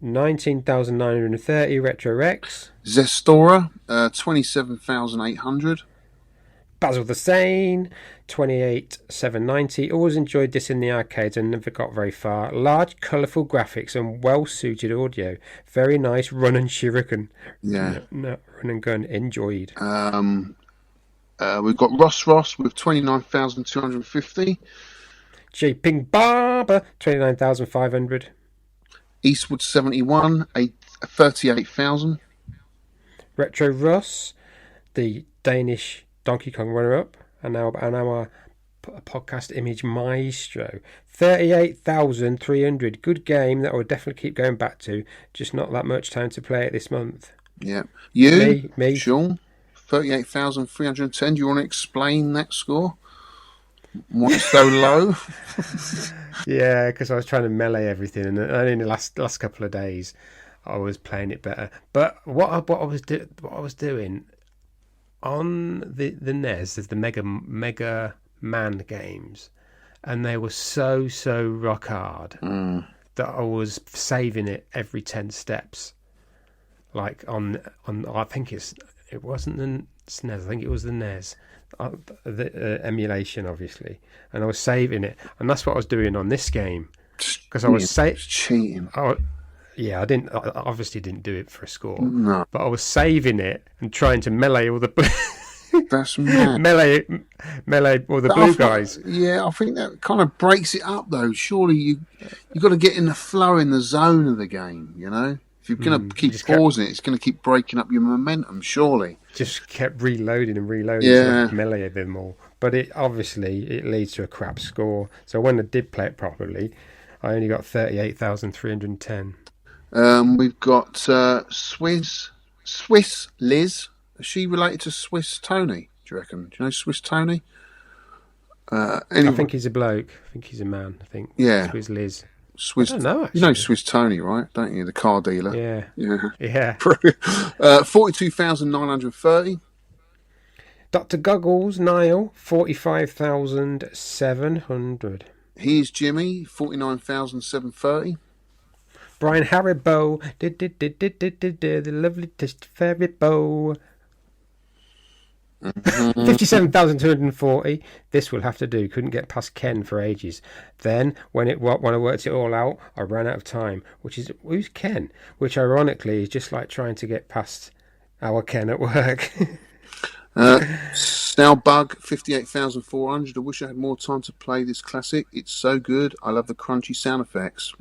19,930, Retro Rex. Zestora, 27,800. Basil the Sane, 28,790. Always enjoyed this in the arcades and never got very far. Large, colourful graphics and well-suited audio. Very nice run and shuriken. Yeah. No, run and gun, enjoyed. We've got Ross with 29,250. J Ping Barber, 29,500. Eastwood 71, 38,000. Retro Russ, the Danish Donkey Kong runner-up, and our podcast image maestro, 38,300. Good game that I would definitely keep going back to. Just not that much time to play it this month. Yeah. You, me. Shaun, 38,310. Do you want to explain that score? Why it's so low? Yeah, because I was trying to melee everything, and only in the last couple of days I was playing it better. But what I was doing on the NES, there's the Mega Man games, and they were so rock hard that I was saving it every 10 steps. Like on I think it wasn't the SNES, I think it was the NES. The emulation, obviously, and I was saving it, and that's what I was doing on this game because I was cheating. I obviously didn't do it for a score, No, but I was saving it and trying to melee all the that's mad. melee all the blue guys. Yeah, I think that kind of breaks it up, though. Surely you got to get in the flow, in the zone of the game. You know, if you're going to keep pausing it, it's going to keep breaking up your momentum. Surely. Just kept reloading and reloading Yeah. to melee them all. But it leads to a crap score. So when I did play it properly, I only got 38,310. We've got Swiss Liz. Is she related to Swiss Tony? Do you reckon? Do you know Swiss Tony? I Anyway, think he's a bloke. I think he's a man. I think. Yeah. Swiss Liz. Swiss. I don't know, You know actually. Swiss Tony, right? Don't you? The car dealer. Yeah. Yeah. Yeah. 42,930. Dr. Goggles, Niall, 45,700. Here's Jimmy, 49,730. Brian Haribo, the lovely fairy bow. 57,240. This will have to do. Couldn't get past Ken for ages. Then, when I worked it all out, I ran out of time. Who's Ken? Which, ironically, is just like trying to get past our Ken at work. Snowbug, 58,400. I wish I had more time to play this classic. It's so good. I love the crunchy sound effects.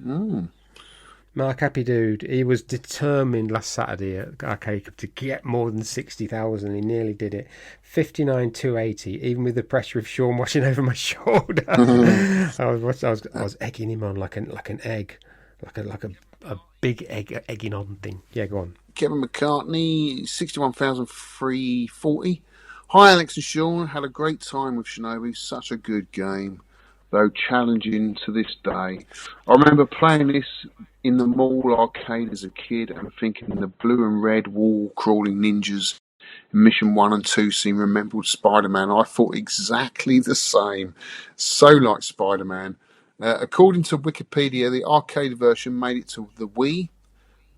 Mark Happy Dude, he was determined last Saturday at Arcade Cup to get more than 60,000. He nearly did it. 59,280, even with the pressure of Shaun watching over my shoulder. I was egging him on like an egg, like a big egging on thing. Yeah, go on. Kevin McCartney, 61,340. Hi, Alex and Shaun. Had a great time with Shinobi. Such a good game, though challenging to this day. I remember playing this in the mall arcade as a kid and thinking the blue and red wall-crawling ninjas in Mission 1 and 2 seem remembered Spider-Man. I thought exactly the same. So like Spider-Man. According to Wikipedia, the arcade version made it to the Wii,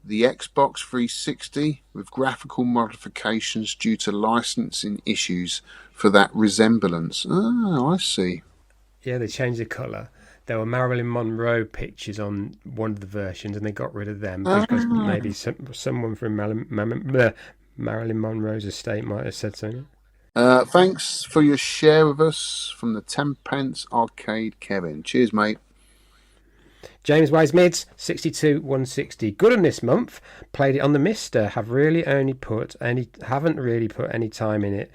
the Xbox 360, with graphical modifications due to licensing issues for that resemblance. Oh, I see. Yeah, they changed the colour. There were Marilyn Monroe pictures on one of the versions, and they got rid of them because maybe someone from Marilyn Monroe's estate might have said so. Thanks for your share with us from the 10 pence arcade, Kevin. Cheers, mate. James Wise Mids, 62,160. Good on this month. Played it on the Mister. Haven't really put any time in it.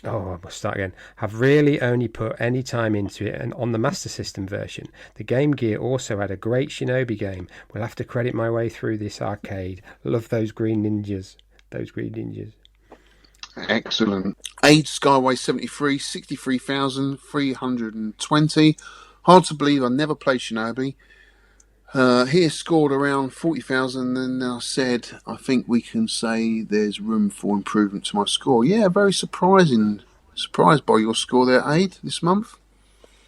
I must start again. Have really only put any time into it, and on the Master System version. The Game Gear also had a great Shinobi game. We'll have to credit my way through this arcade. Love those green ninjas. Excellent. Age Skyway 73, 63,320. Hard to believe I never played Shinobi. Here scored around 40,000, and I said, I think we can say there's room for improvement to my score. Yeah, very surprised by your score there, Aid, this month.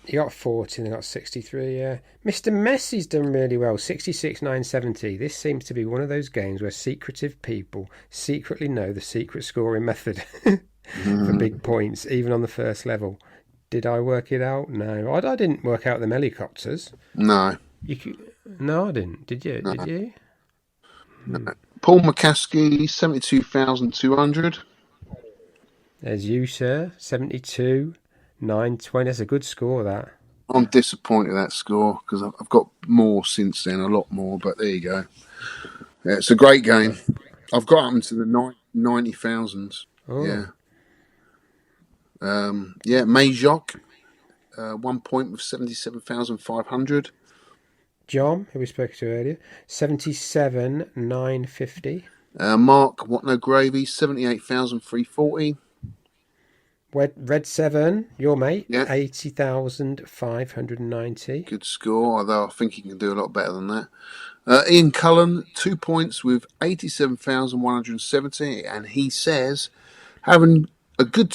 You got 40 and I got 63, yeah. Mr. Messi's done really well, 66,970. This seems to be one of those games where secretive people secretly know the secret scoring method for big points, even on the first level. Did I work it out? No. I didn't work out them helicopters. No. No, I didn't. Did you? No. Did you? No. Paul McCaskey, 72,200. There's you, sir. 72,920. That's a good score, that. I'm disappointed at that score because I've got more since then, a lot more, but there you go. Yeah, it's a great game. I've got up into the 90,000s. Oh. Yeah. May Jacques, 1 point with 77,500. John, who we spoke to earlier, 77,950. Mark, What No Gravy, 78,340. Red 7, your mate, Yeah. 80,590. Good score, although I think he can do a lot better than that. Ian Cullen, 2 points with 87,170, and he says, having a good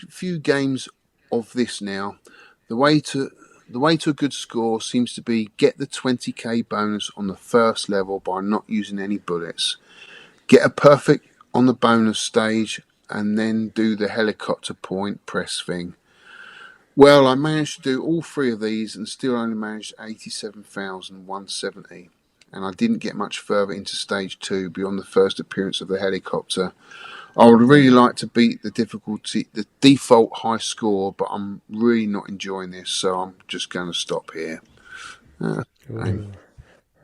few games of this now. The way to a good score seems to be get the 20k bonus on the first level by not using any bullets. Get a perfect on the bonus stage and then do the helicopter point press thing. Well, I managed to do all three of these and still only managed 87,170. And I didn't get much further into stage 2 beyond the first appearance of the helicopter. I would really like to beat the default high score, but I'm really not enjoying this, so I'm just going to stop here. Right,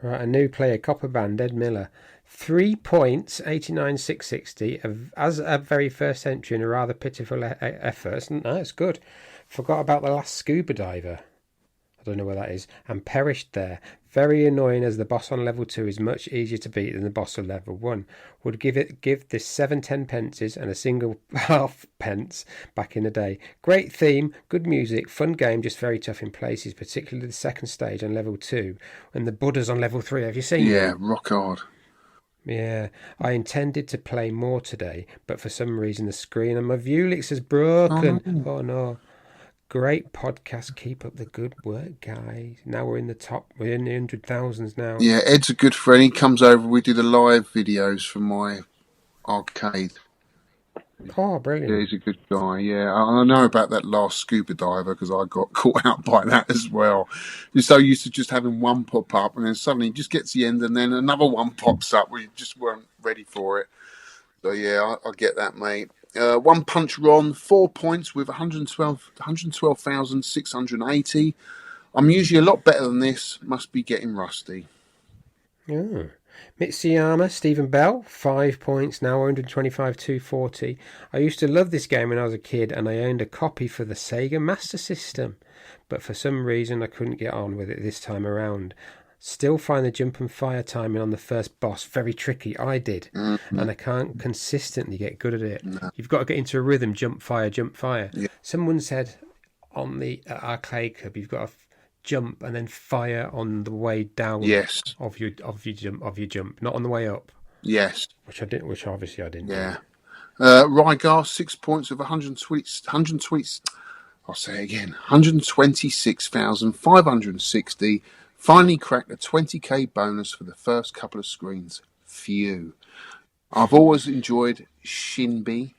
a new player, Copper Band, Ed Miller. 3 points, 89,660, as a very first entry in a rather pitiful effort. No, it's good. Forgot about the last scuba diver. I don't know where that is, and perished there. Very annoying, as the boss on level 2 is much easier to beat than the boss on level 1. Would give this 7 pences and a single half pence back in the day. Great theme, good music, fun game, just very tough in places, particularly the second stage on level 2 and the Buddhas on level 3. Have you seen Yeah, them? rock hard. Yeah, I intended to play more today, but for some reason the screen on my Viewlix is broken. Oh no. Great podcast. Keep up the good work, guys. Now we're in the 100,000s now. Yeah, Ed's a good friend. He comes over. We do the live videos from my arcade. Oh, brilliant. Yeah, he's a good guy. Yeah, I know about that last scuba diver because I got caught out by that as well. You're so used to just having one pop up, and then suddenly it just gets to the end, and then another one pops up. We just weren't ready for it. So yeah, I get that, mate. One Punch Ron, 4 points with 112,680. I'm usually a lot better than this. Must be getting rusty. Yeah. Mitsuyama, Stephen Bell, 5 points now, 125,240. I used to love this game when I was a kid, and I owned a copy for the Sega Master System, but for some reason I couldn't get on with it this time around. Still find the jump and fire timing on the first boss very tricky. I did, and I can't consistently get good at it. No. You've got to get into a rhythm, jump, fire, jump, fire. Yeah. Someone said on the arcade club, you've got to jump and then fire on the way down. Yes. Of your jump, not on the way up. Yes. Which obviously I didn't. Yeah. Rygar, 6 points of 120. I'll say it again. 126,560. Finally cracked a 20k bonus for the first couple of screens. Phew. I've always enjoyed Shinobi.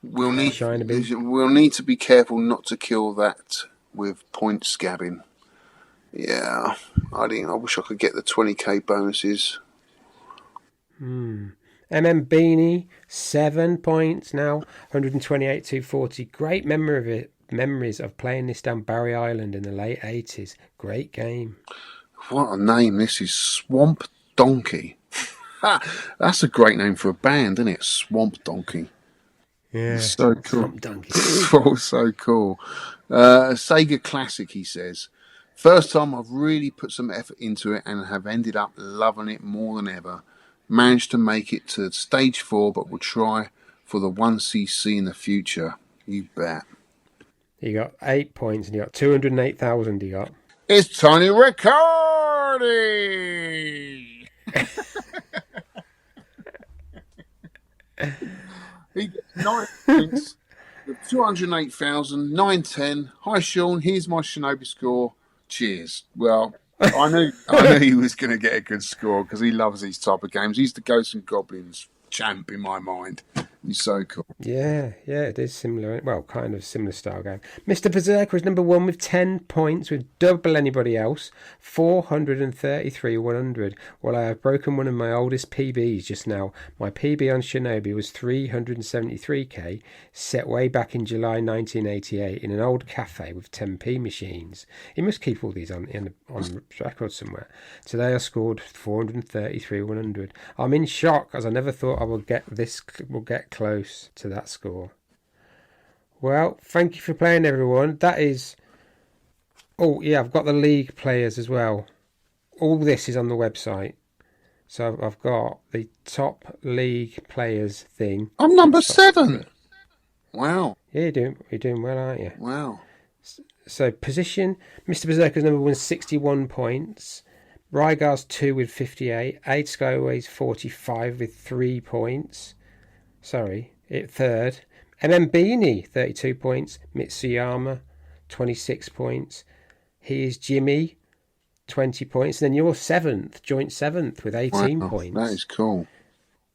We'll need to be careful not to kill that with point scabbing. Yeah, I wish I could get the 20k bonuses. MM Beanie, 7 points now, 128,240. Great memories of playing this down Barry Island in the late 80s. Great game. What a name this is. Swamp Donkey. That's a great name for a band, isn't it? Swamp Donkey. Yeah. It's so cool. Swamp Donkey. Oh, so cool. Sega Classic, he says. First time I've really put some effort into it and have ended up loving it more than ever. Managed to make it to stage 4, but will try for the 1cc in the future. You bet. You got 8 points and you got 208,000 you got. It's Tony Riccardi! He gets 9 points, 208,000, 910. Hi, Shaun. Here's my Shinobi score. Cheers. Well, I knew he was going to get a good score because he loves these type of games. He's the Ghosts and Goblins champ in my mind. He's so cool. Yeah, it is similar. Well, kind of similar style game. Mr. Berserker is number 1 with 10 points, with double anybody else, 433,100. Well, I have broken one of my oldest PBs just now. My PB on Shinobi was 373k, set way back in July 1988 in an old cafe with 10p machines. He must keep all these on record somewhere. Today I scored 433,100. I'm in shock, as I never thought I would get close to that score. Well, thank you for playing, everyone. That is... Oh, yeah, I've got the league players as well. All this is on the website. So I've got the top league players thing. I'm number 7. Wow. Yeah, you're doing well, aren't you? Wow. So position, Mr. Berserker's number 1, 61 points. Rygar's 2 with 58. Aid Skyway's 45 with 3 points. Sorry, third. Beanie, 32 points. Mitsuyama, 26 points. He is Jimmy, 20 points. And then you're 7th, joint 7th with 18 points. That is cool.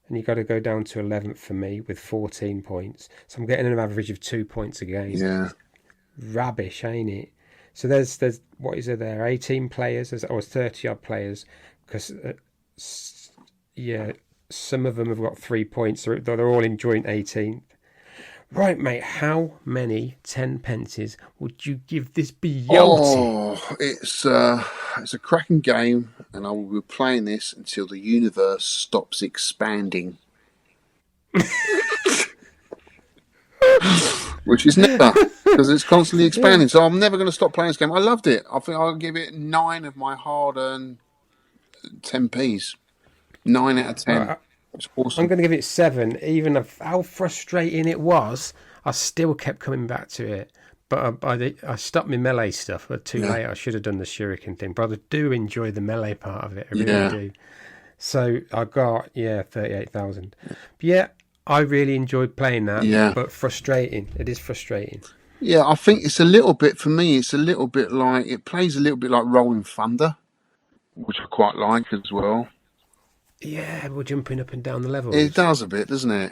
And you've got to go down to 11th for me with 14 points. So I'm getting an average of 2 points a game. Yeah. Rubbish, ain't it? So there's what is there? 18 players, or 30 odd players, because some of them have got 3 points. They're all in joint 18th. Right, mate. How many 10 pences would you give this Beyote? Oh, it's a cracking game, and I will be playing this until the universe stops expanding. Which is never. because it's constantly expanding. So I'm never going to stop playing this game. I loved it. I think I'll give it 9 of my hard-earned 10p's. 9 out of 10. Well, It's I'm awesome. going to give it 7. Even of how frustrating it was, I still kept coming back to it. But I stopped my melee stuff. But too late. I should have done the shuriken thing. But I do enjoy the melee part of it. I really do. So I got 38,000. Yeah, I really enjoyed playing that. Yeah. But frustrating. It is frustrating. Yeah, I think it's a little bit, for me, it's a little bit like, it plays a little bit like Rolling Thunder, which I quite like as well. Yeah, we're jumping up and down the levels. It does a bit, doesn't it?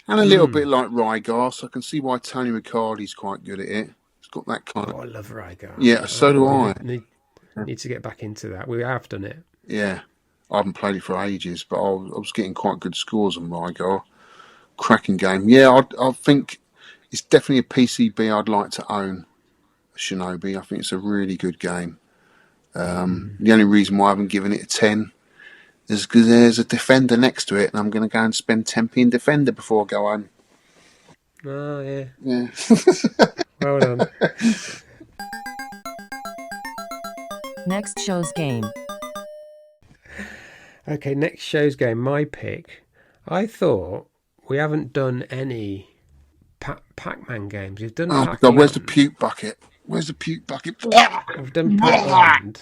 And a little bit like Rygar, so I can see why Tony Riccardi's quite good at it. It's got that kind of... I love Rygar. Yeah, so do I. Need to get back into that. We have done it. Yeah, I haven't played it for ages, but I was getting quite good scores on Rygar. Cracking game. Yeah, I think it's definitely a PCB I'd like to own, Shinobi. I think it's a really good game. The only reason why I haven't given it a 10 is because there's a Defender next to it, and I'm going to go and spend 10p in Defender before I go home. Oh, yeah. Yeah. Well done. Next show's game. Okay, next show's game. My pick. I thought we haven't done any Pac-Man games. We've done Oh, Pac-Man. God, where's the puke bucket? Where's the puke bucket? We've done Pac-Man.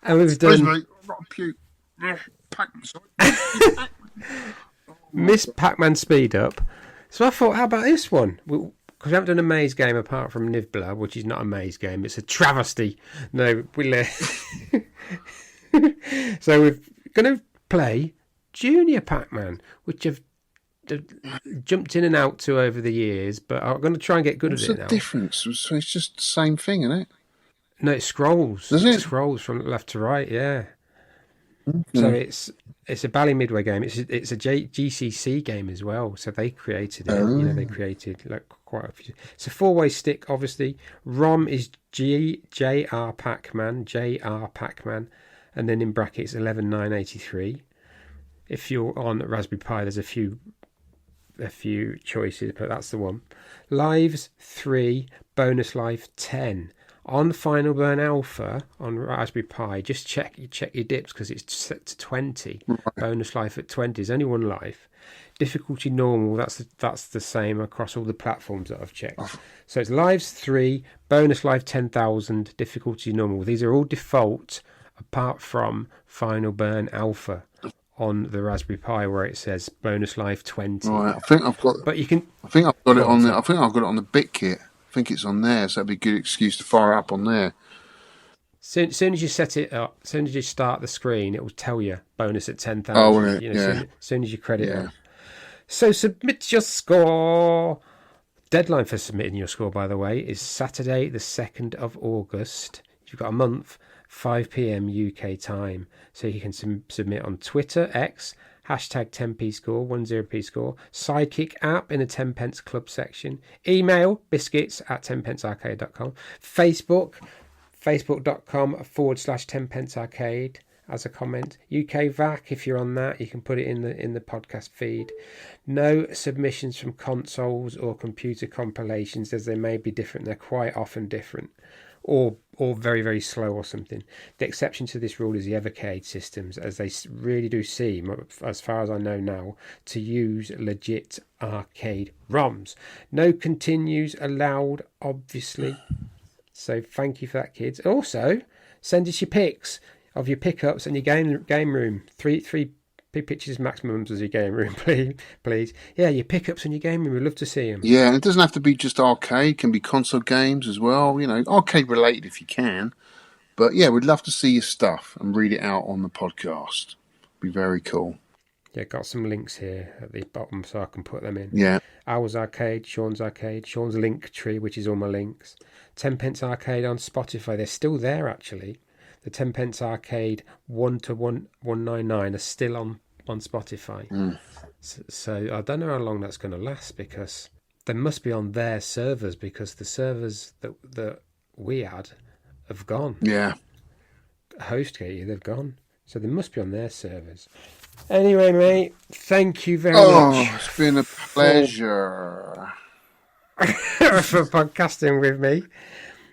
And we've Excuse done me, I've got a puke. Pac-Man. Miss Pac-Man Speed Up. So I thought, how about this one? Because we haven't done a maze game apart from Nivbla, which is not a maze game. It's a travesty. No, so we're going to play Junior Pac-Man, which have jumped in and out to over the years, but I'm going to try and get good at it now. What's the difference? So it's just the same thing, isn't it? No, it scrolls. Does It it? scrolls from left to right, yeah. So it's a Bally Midway game. It's a GCC game as well. So they created it. They created like quite a few. It's a 4-way stick, obviously. ROM is jrpacman, and then in brackets 11983. If you're on Raspberry Pi, there's a few choices, but that's the one. Lives 3, bonus life 10. On Final Burn Alpha on Raspberry Pi, just check your dips because it's set to 20. Right. Bonus life at 20 is only 1 life. Difficulty normal, that's the same across all the platforms that I've checked. Oh. So it's lives 3, bonus life 10,000, difficulty normal. These are all default apart from Final Burn Alpha on the Raspberry Pi where it says bonus life 20. Right, I think I've got. But you can. I think I've got it on there. I think I've got it on the bit kit. I think it's on there, so that'd be a good excuse to fire up on there. Soon as you set it up, as soon as you start the screen, it will tell you bonus at 10,000. Oh, will it? Soon as you credit it. So submit your score. Deadline for submitting your score, by the way, is Saturday, the 2nd of August. You've got a month, 5 p.m. UK time. So you can submit on Twitter, X, hashtag 10p score, 10p score, Sidekick app in the 10 pence club section, email biscuits@10pencearcade.com, facebook.com/10pencearcade as a comment, UKVAC, if you're on that, you can put it in the podcast feed. No submissions from consoles or computer compilations, as they may be different. They're quite often different. Or very, very slow or something. The exception to this rule is the EVERCADE systems, as they really do seem, as far as I know now, to use legit arcade ROMs. No continues allowed, obviously. So thank you for that, kids. Also, send us your pics of your pickups and your game room. Three pictures maximums as your game room, please. Yeah, your pickups and your game room. We'd love to see them. Yeah, and it doesn't have to be just arcade. It can be console games as well. Arcade related if you can. But yeah, we'd love to see your stuff and read it out on the podcast. Be very cool. Yeah, got some links here at the bottom so I can put them in. Yeah. Ours Arcade, Shaun's link tree, which is all my links. 10 Pence Arcade on Spotify. They're still there, actually. The 10 Pence Arcade 1 to 199 are still on Spotify. So I don't know how long that's going to last, because they must be on their servers, because the servers that we had have gone. Yeah. HostGator, they've gone. So they must be on their servers. Anyway, mate, thank you very much. It's been a pleasure. for podcasting with me.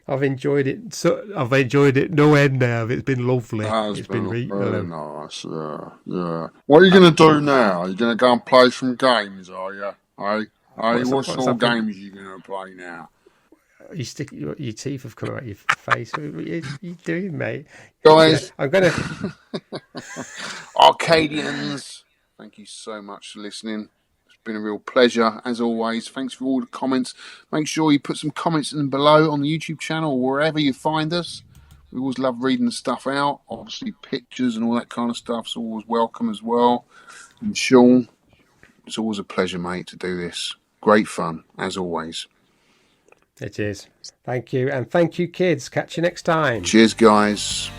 I've enjoyed it. I've enjoyed it no end now. It's been lovely. It's been very nice. Yeah. What are you going to do now? Are you going to go and play some games? Are you? What sort of games are you going to play now? You stick your teeth have come out your face. What are you doing, mate? Guys, I'm gonna. Arcadians, thank you so much for listening. It's been a real pleasure, as always. Thanks for all the comments. Make sure you put some comments in below on the YouTube channel or wherever you find us. We always love reading the stuff out. Obviously, pictures and all that kind of stuff's always welcome as well. And Shaun, it's always a pleasure, mate, to do this. Great fun, as always. It is. Thank you. And thank you, kids. Catch you next time. Cheers, guys.